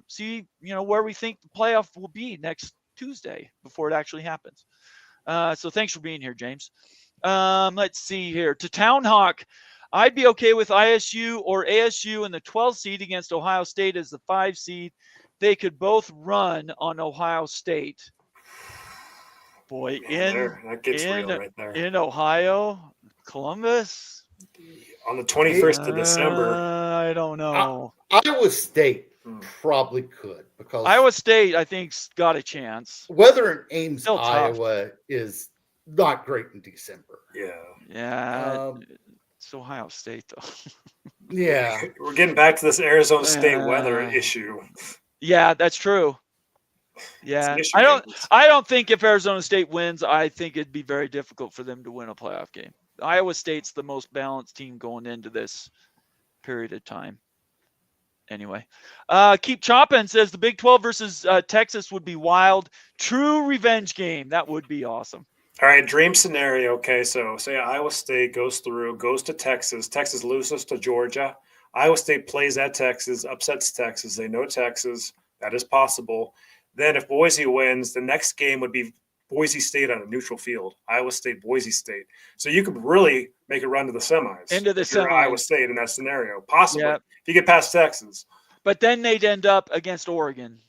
see, where we think the playoff will be next Tuesday before it actually happens. So thanks for being here, James. Let's see here. To Town Hawk, I'd be okay with ISU or ASU in the 12th seed against Ohio State as the 5 seed. They could both run on Ohio State. Boy, that gets real right there. In Ohio, Columbus. On the 21st of December. I don't know. Iowa State probably could, because Iowa State, I think, got a chance. Weather in Ames, Still tough. Iowa is not great in December. Yeah. It's Ohio State, though. Yeah. We're getting back to this Arizona State weather issue. Yeah, that's true. Yeah. I don't think if Arizona State wins, I think it'd be very difficult for them to win a playoff game. Iowa State's the most balanced team going into this period of time. Anyway, Keep Chopping says the Big 12 versus Texas would be wild. True revenge game. That would be awesome. All right, dream scenario. Okay, so say Iowa State goes to Texas. Texas loses to Georgia. Iowa State plays at Texas, upsets Texas. They know Texas. That is possible. Then if Boise wins, the next game would be Boise State on a neutral field. Iowa State, Boise State. So you could really make a run to the semis. Into the semis. Iowa State in that scenario. Possibly. Yep. If you get past Texas. But then they'd end up against Oregon.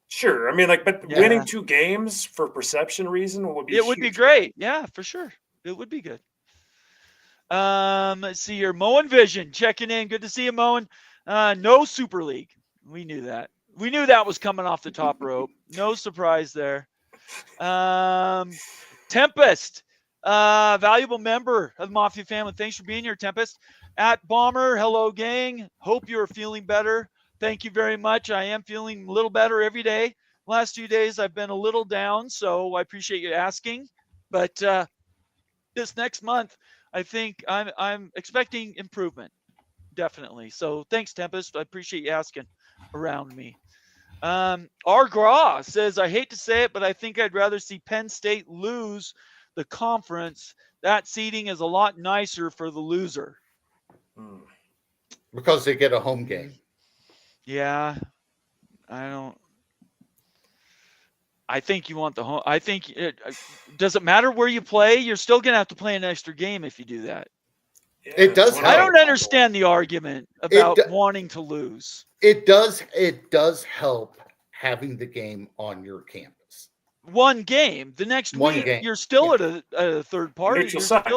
Sure. I mean, winning 2 games for perception reason would be It would be great. Yeah, for sure. It would be good. Let's see here. Moen Vision checking in. Good to see you, Moen. No Super League. We knew that. We knew that was coming off the top rope. No surprise there. Tempest, valuable member of the Mafia family. Thanks for being here, Tempest. At Bomber, hello, gang. Hope you're feeling better. Thank you very much. I am feeling a little better every day. Last 2 days, I've been a little down, so I appreciate you asking. But this next month, I think I'm expecting improvement, definitely. So thanks, Tempest. I appreciate you asking around me. R. Graw says, I hate to say it, but I think I'd rather see Penn State lose the conference. That seeding is a lot nicer for the loser. Because they get a home game. Yeah. I think you want the home. I think does it matter where you play? You're still going to have to play an extra game if you do that. Yeah, it does. I don't understand the argument about wanting to lose. It does help having the game on your campus. One game. The next week, you're still at a third party. Neutral side.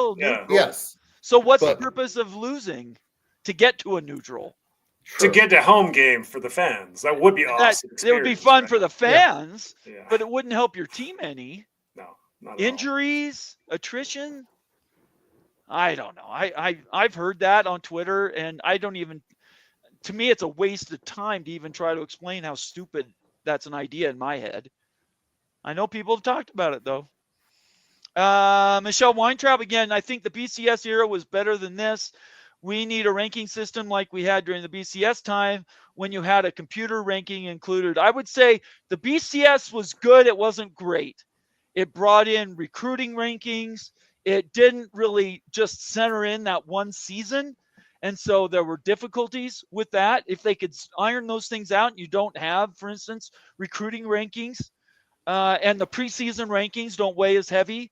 Yes. So what's the purpose of losing? To get to a neutral. To get to home game for the fans. That would be awesome. It would be fun for the fans, but it wouldn't help your team any. No, not Injuries, attrition. I don't know. I've heard that on Twitter, and I don't even. To me, it's a waste of time to even try to explain how stupid that's an idea in my head. I know people have talked about it though. Michelle Weintraub again. I think the BCS era was better than this. We need a ranking system like we had during the BCS time when you had a computer ranking included. I would say the BCS was good. It wasn't great. It brought in recruiting rankings. It didn't really just center in that one season. And so there were difficulties with that. If they could iron those things out, and you don't have, for instance, recruiting rankings and the preseason rankings don't weigh as heavy,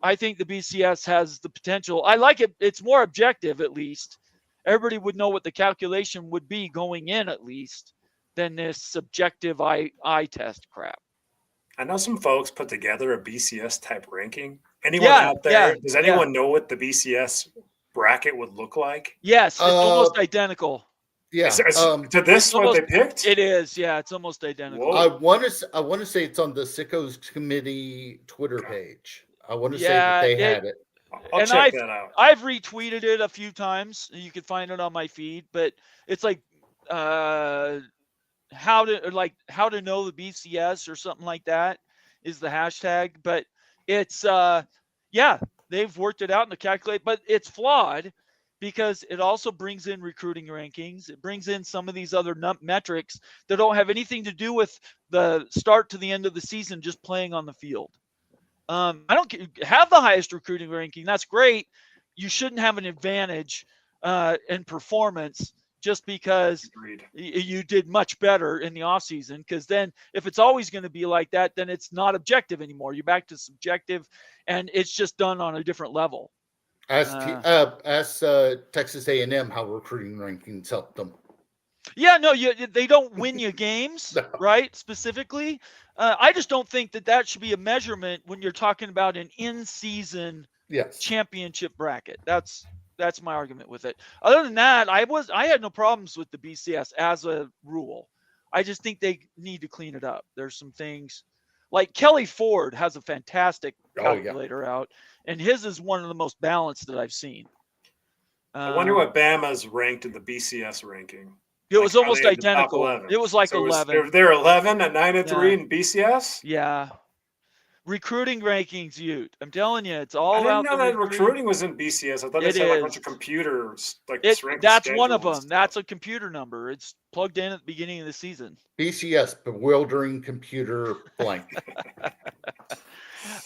I think the BCS has the potential. I like it. It's more objective, at least. Everybody would know what the calculation would be going in, at least, than this subjective eye test crap. I know some folks put together a BCS type ranking. Anyone out there? Does anyone know what the BCS bracket would look like? Yes, it's almost identical. Yeah. To this what they picked? It is. Yeah, it's almost identical. Whoa. I want to say it's on the Sickos Committee Twitter page. I want to say that they had it. I'll check that out. I've retweeted it a few times. You can find it on my feed, but it's like how to know the BCS or something like that is the hashtag. But it's they've worked it out in the calculate, but it's flawed because it also brings in recruiting rankings. It brings in some of these other metrics that don't have anything to do with the start to the end of the season, just playing on the field. I don't have the highest recruiting ranking. That's great. You shouldn't have an advantage in performance just because you did much better in the offseason. Because then if it's always going to be like that, then it's not objective anymore. You're back to subjective, and it's just done on a different level. Ask Texas A&M how recruiting rankings helped them. Yeah, no, they don't win you games, No. right? Specifically, I just don't think that should be a measurement when you're talking about an in-season championship bracket. That's my argument with it. Other than that, I had no problems with the BCS as a rule. I just think they need to clean it up. There's some things like Kelly Ford has a fantastic calculator out, and his is one of the most balanced that I've seen. I wonder what Bama's ranked in the BCS ranking. It was almost identical. It was like 11. They're 11 at 9-3 in BCS. Yeah. Recruiting rankings, Ute. I'm telling you, it's all I about. didn't know that recruiting was in BCS. I thought they said like a bunch of computers. That's one of them. That's a computer number. It's plugged in at the beginning of the season. BCS, bewildering computer blank.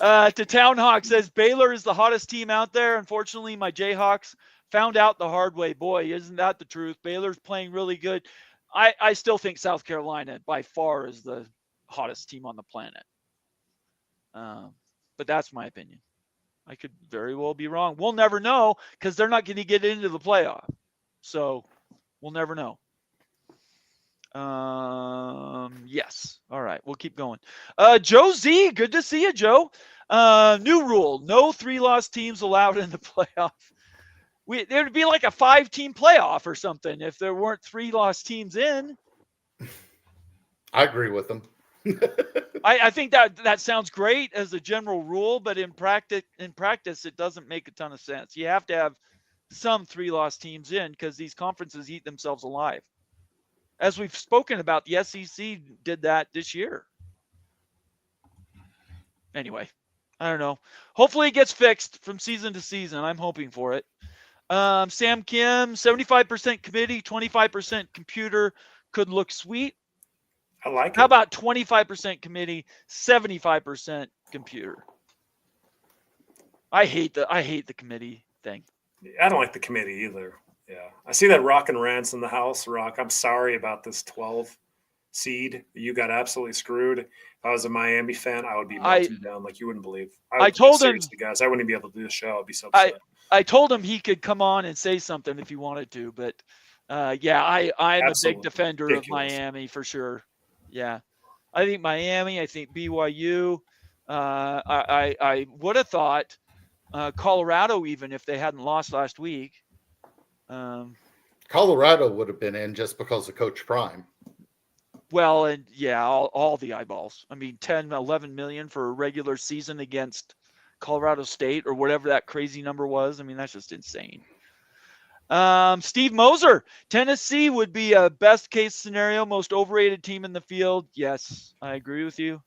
To Townhawk says Baylor is the hottest team out there. Unfortunately, my Jayhawks found out the hard way. Boy, isn't that the truth? Baylor's playing really good. I still think South Carolina by far is the hottest team on the planet. But that's my opinion. I could very well be wrong. We'll never know because they're not going to get into the playoff. So we'll never know. Yes. All right. We'll keep going. Joe Z, good to see you, Joe. New rule. No 3-loss teams allowed in the playoff. There'd be like a 5-team playoff or something if there weren't 3-loss teams in. I agree with them. I think that sounds great as a general rule, but in practice, it doesn't make a ton of sense. You have to have some 3-loss teams in because these conferences eat themselves alive. As we've spoken about, the SEC did that this year. Anyway, I don't know. Hopefully it gets fixed from season to season. I'm hoping for it. Sam Kim, 75% committee, 25% computer could look sweet. I like it. How about 25% committee, 75% computer? I hate the committee thing. I don't like the committee either. Yeah. I see that Rock and Rants in the house. Rock, I'm sorry about this 12 seed. You got absolutely screwed. If I was a Miami fan, I would be melting down like you wouldn't believe. I told him, guys, I wouldn't be able to do the show. I'd be so upset. I told him he could come on and say something if he wanted to, but I'm a big defender of Miami for sure. Yeah. I think Miami, I think BYU. I would have thought Colorado, even if they hadn't lost last week. Colorado would have been in just because of Coach Prime. Well, and yeah, all the eyeballs. I mean, 10, 11 million for a regular season against Colorado State or whatever that crazy number was. I mean, that's just insane. Steve Moser, Tennessee would be a best case scenario, most overrated team in the field. Yes, I agree with you.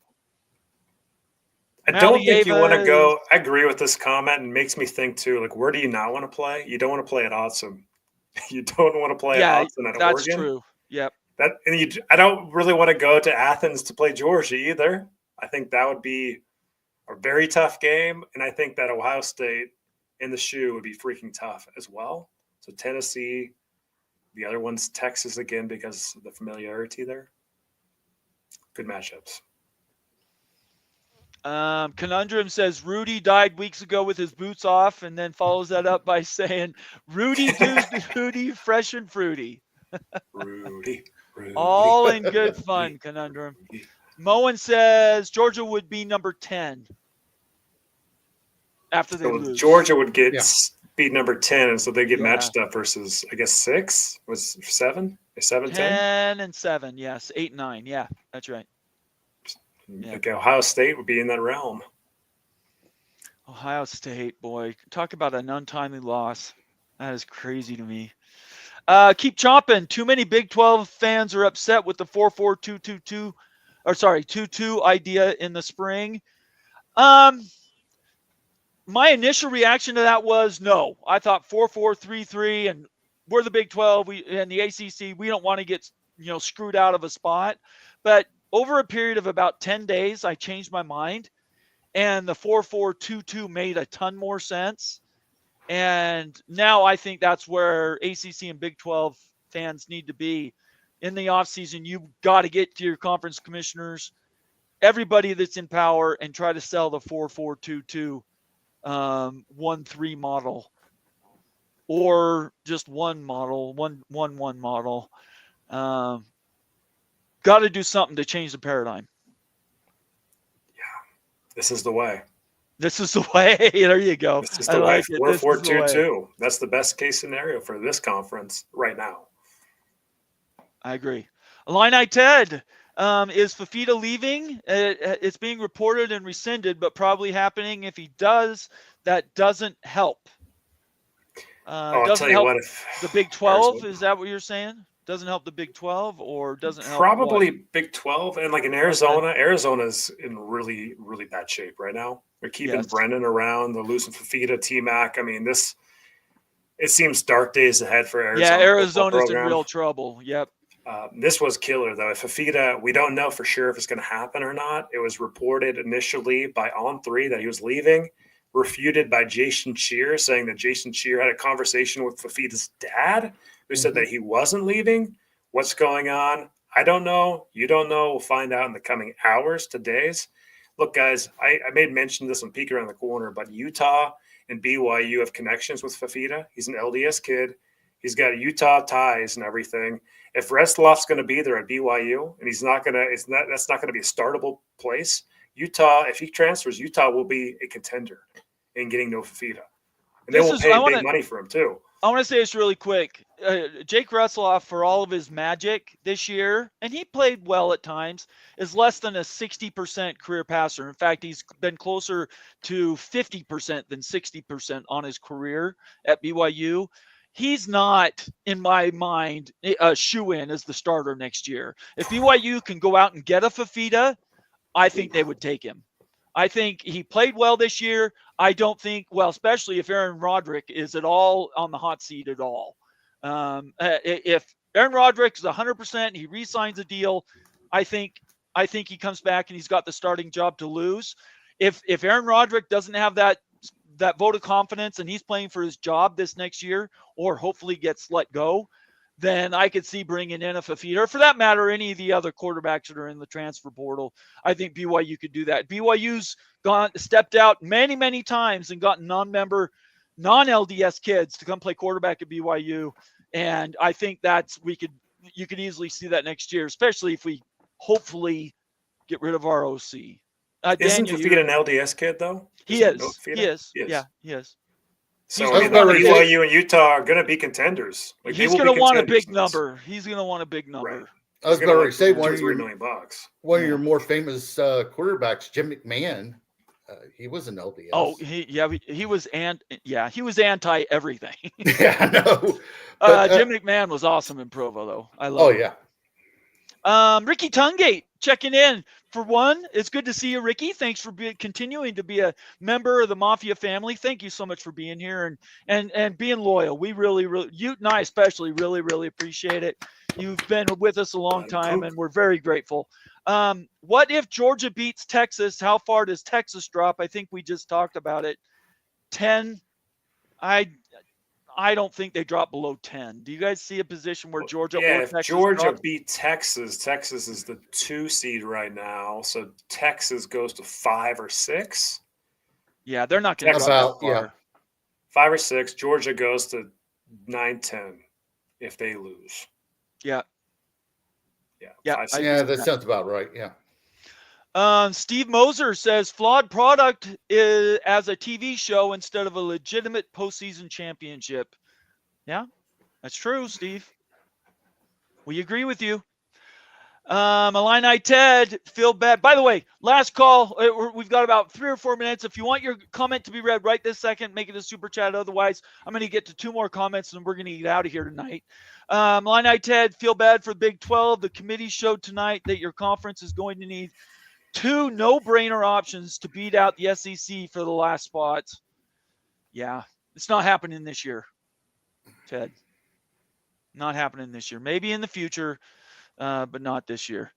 I don't think you want to go. I agree with this comment, and makes me think too. Like, where do you not want to play? You don't want to play at Autzen. You don't want to play at Autzen at Oregon. That's true. Yep. I don't really want to go to Athens to play Georgia either. I think that would be a very tough game, and I think that Ohio State in the shoe would be freaking tough as well. So Tennessee, the other one's Texas again because of the familiarity there. Good matchups. Conundrum says Rudy died weeks ago with his boots off, and then follows that up by saying Rudy Duty, fresh and fruity. Rudy. All in good fun, Conundrum. Moen says Georgia would be number 10 after they lose. Georgia would get beat number 10, and so they get matched up versus, I guess, 6 was 7, 7, 10 and 7, yes, 8 and 9, yeah, that's right. Like Ohio State would be in that realm. Ohio State, boy, talk about an untimely loss. That is crazy to me. Keep chomping. Too many Big 12 fans are upset with the 4-4-2-2-2, or sorry, 2-2 idea in the spring. My initial reaction to that was no. I thought 4-4-3-3, and we're the Big 12. And the ACC. We don't want to get screwed out of a spot. But over a period of about 10 days, I changed my mind, and the 4-4-2-2 made a ton more sense. And now I think that's where ACC and Big 12 fans need to be. In the offseason, you've got to get to your conference commissioners, everybody that's in power, and try to sell the 4-4-2-2 1-3 model, or just one model, 1-1-1 model. Got to do something to change the paradigm. Yeah, this is the way. This is the way. There you go. This is the way. 4-4-2-2. That's the best case scenario for this conference right now. I agree. Illini Ted, is Fafita leaving? It's being reported and rescinded, but probably happening. If he does, that doesn't help. I'll tell you what. If the Big 12, is that what you're saying? Doesn't help the Big 12, or doesn't help? Probably Big 12, and like in Arizona, Arizona's in really, really bad shape right now. They're keeping Brennan around. They're losing Fafita, T-Mac. I mean, it seems dark days ahead for Arizona. Yeah, Arizona's in real trouble. Yep. This was killer, though. If Fafita, we don't know for sure if it's going to happen or not. It was reported initially by On3 that he was leaving, refuted by Jason Scheer, saying that Jason Scheer had a conversation with Fafita's dad, who said that he wasn't leaving. What's going on? I don't know. You don't know. We'll find out in the coming hours to days. Look, guys, I made mention of this on Peek Around the Corner, but Utah and BYU have connections with Fafita. He's an LDS kid. He's got Utah ties and everything. If Restloff's going to be there at BYU, and that's not going to be a startable place. Utah, if he transfers, Utah will be a contender in getting no Fafita, and they will pay big money for him too. I want to say this really quick. Jake Restloff, for all of his magic this year, and he played well at times, is less than a 60% career passer. In fact, he's been closer to 50% than 60% on his career at BYU. He's not, in my mind, a shoe-in as the starter next year. If BYU can go out and get a Fafita, I think they would take him. I think he played well this year. I don't think, especially if Aaron Roderick is at all on the hot seat at all. If Aaron Roderick is 100%, he re-signs a deal, I think he comes back and he's got the starting job to lose. If Aaron Roderick doesn't have that vote of confidence and he's playing for his job this next year, or hopefully gets let go, then I could see bringing in a Fafita, or for that matter, any of the other quarterbacks that are in the transfer portal. I think BYU could do that. BYU's stepped out many, many times and gotten non-member, non-LDS kids to come play quarterback at BYU. And I think you could easily see that next year, especially if we hopefully get rid of our OC. Isn't Fafita an LDS kid, though? He is. Yeah, he is. So BYU and Utah are going to be contenders. Like, he's going to want a big number. He's going to want a big number. Right. I was going to say $3 million. One of your more famous quarterbacks, Jim McMahon. He was an LDS. Oh, he was anti everything. Yeah, I know. Jim McMahon was awesome in Provo, though. I love him. Yeah. Ricky Tungate checking in. For one, it's good to see you, Ricky. Thanks for continuing to be a member of the Mafia family. Thank you so much for being here and being loyal. We really, you and I especially, really, really appreciate it. You've been with us a long time, and we're very grateful. What if Georgia beats Texas? How far does Texas drop? I think we just talked about it. 10. I don't think they drop below 10. Do you guys see a position where Georgia or Texas if Georgia beat Texas, Texas is the 2 seed right now. So Texas goes to 5 or 6. Yeah, they're not going to drop that far. 5 or 6. Georgia goes to 9-10 if they lose. Yeah. Yeah. That sounds about right. Yeah. Steve Moser says flawed product is as a TV show instead of a legitimate postseason championship. Yeah, that's true, Steve. We agree with you. Illini Ted, feel bad. By the way, last call. We've got about 3 or 4 minutes. If you want your comment to be read right this second, make it a super chat. Otherwise, I'm going to get to 2 more comments and we're going to get out of here tonight. Illini Ted, feel bad for the Big 12. The committee showed tonight that your conference is going to need 2 no-brainer options to beat out the SEC for the last spots. Yeah, it's not happening this year, Ted. Not happening this year. Maybe in the future, but not this year.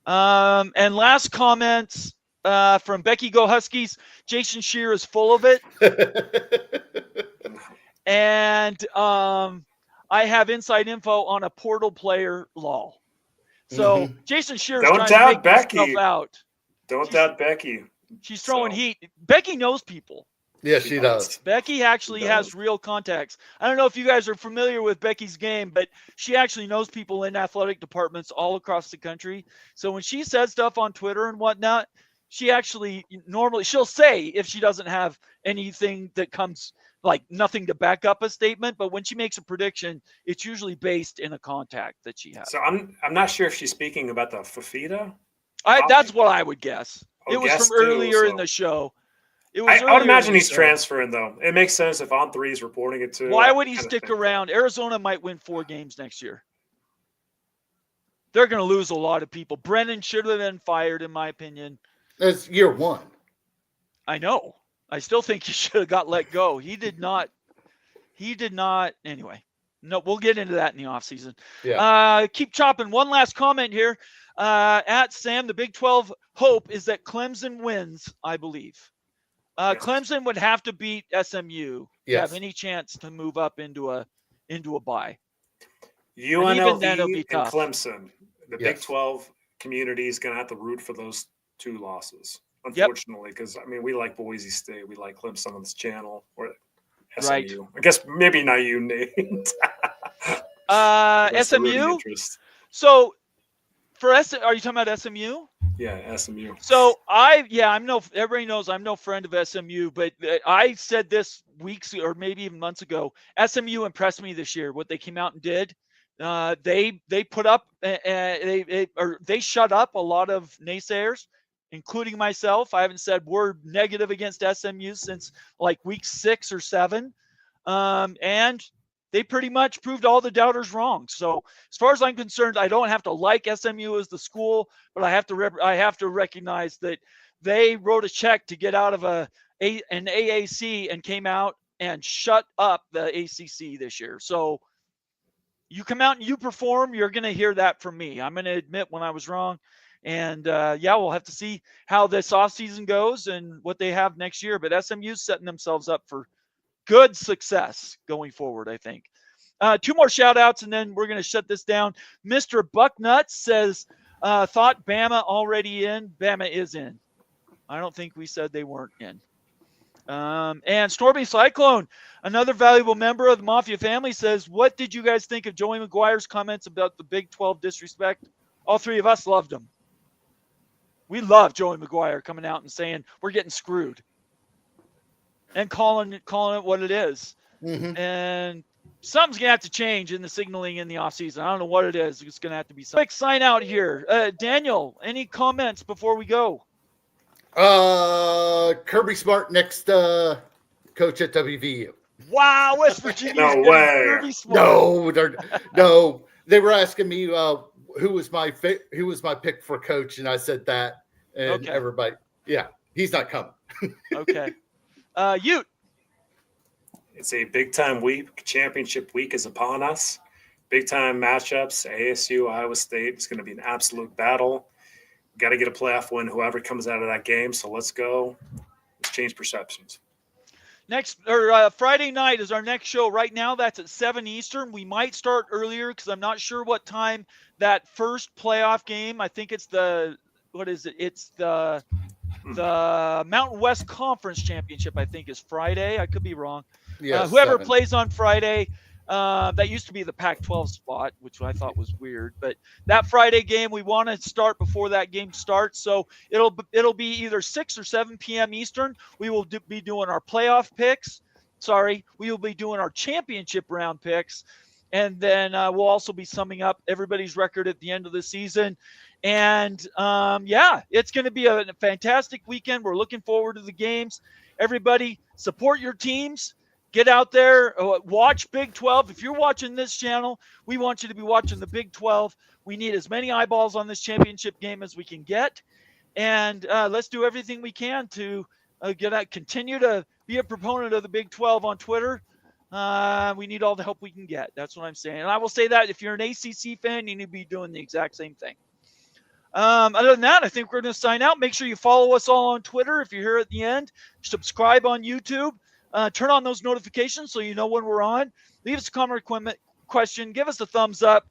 And last comments from Becky Go Huskies. Jason Scheer is full of it. And I have inside info on a portal player law. So Jason Scheer is trying to make Becky out. Don't doubt Becky. She's throwing heat. Becky knows people. Yeah, she does. Becky actually has real contacts. I don't know if you guys are familiar with Becky's game, but she actually knows people in athletic departments all across the country. So when she says stuff on Twitter and whatnot, she actually normally she'll say if she doesn't have anything that comes like nothing to back up a statement, but when she makes a prediction, it's usually based in a contact that she has. So I'm not sure if she's speaking about the Fafita. That's what I would guess. It was from earlier in the show. I would imagine he's transferring, though. It makes sense if On3 is reporting it too. Why would he stick around? Arizona might win 4 games next year. They're going to lose a lot of people. Brennan should have been fired, in my opinion. That's year 1. I know. I still think he should have got let go. He did not. Anyway, no, we'll get into that in the offseason. Yeah. Keep chopping. One last comment here. At Sam, the Big 12 hope is that Clemson wins, I believe. Clemson would have to beat SMU to have any chance to move up into a bye. UNLV and Clemson, the Big 12 community is going to have to root for those 2 losses, unfortunately, because we like Boise State, we like Clemson on this channel, or SMU. Right. I guess maybe not you, Nate. SMU. So are you talking about SMU? Yeah, SMU. So everybody knows I'm no friend of SMU, but I said this weeks or maybe even months ago. SMU impressed me this year. What they came out and did, they put up, they shut up a lot of naysayers, including myself. I haven't said word negative against SMU since like week 6 or 7, and they pretty much proved all the doubters wrong. So as far as I'm concerned, I don't have to like SMU as the school, but I have to recognize that they wrote a check to get out of an AAC and came out and shut up the ACC this year. So you come out and you perform, you're going to hear that from me. I'm going to admit when I was wrong. And we'll have to see how this offseason goes and what they have next year. But SMU's setting themselves up for good success going forward, I think. 2 more shout outs and then we're going to shut this down. Mr. Bucknuts says, thought Bama already in. Bama is in. I don't think we said they weren't in. And Stormy Cyclone, another valuable member of the Mafia family, says, what did you guys think of Joey McGuire's comments about the Big 12 disrespect? All 3 of us loved him. We love Joey McGuire coming out and saying we're getting screwed. And calling it what it is. Mm-hmm. And something's going to have to change in the signaling in the offseason. I don't know what it is. It's going to have to be something. Quick sign out here. Daniel, any comments before we go? Kirby Smart, next coach at WVU. Wow, West Virginia. No way. Kirby Smart. No. They were asking me who was my pick for coach, and I said that. And everybody, he's not coming. Okay. Ute. It's a big-time week. Championship week is upon us. Big-time matchups, ASU, Iowa State. It's going to be an absolute battle. Got to get a playoff win, whoever comes out of that game. So let's go. Let's change perceptions. Friday night is our next show. Right now, that's at 7 Eastern. We might start earlier because I'm not sure what time that first playoff game. I think it's It's the Mountain West Conference Championship, I think, is Friday. I could be wrong. Yeah, whoever plays on Friday, That used to be the Pac-12 spot, which I thought was weird. But that Friday game, we want to start before that game starts. So it'll be either 6 or 7 p.m. Eastern. We will be doing our playoff picks. We will be doing our championship round picks. And then we'll also be summing up everybody's record at the end of the season. And, it's going to be a fantastic weekend. We're looking forward to the games. Everybody, support your teams. Get out there, watch Big 12. If you're watching this channel, we want you to be watching the Big 12. We need as many eyeballs on this championship game as we can get. And let's do everything we can to continue to be a proponent of the Big 12 on Twitter. We need all the help we can get. That's what I'm saying. And I will say that if you're an ACC fan, you need to be doing the exact same thing. Other than that, I think we're going to sign out. Make sure you follow us all on Twitter if you're here at the end. Subscribe on YouTube. Turn on those notifications so you know when we're on. Leave us a comment, question, give us a thumbs up,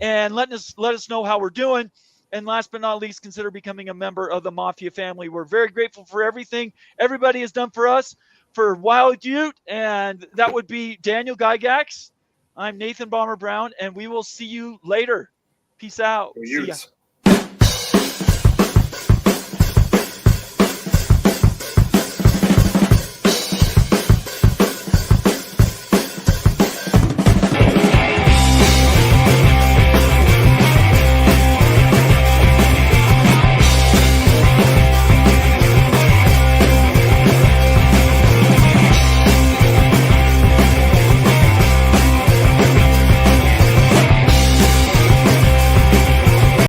and let us know how we're doing. And last but not least, consider becoming a member of the Mafia family. We're very grateful for everything everybody has done for us. For Wild Ute, and that would be Daniel Gygax. I'm Nathan Bomber Brown, and we will see you later. Peace out. See ya.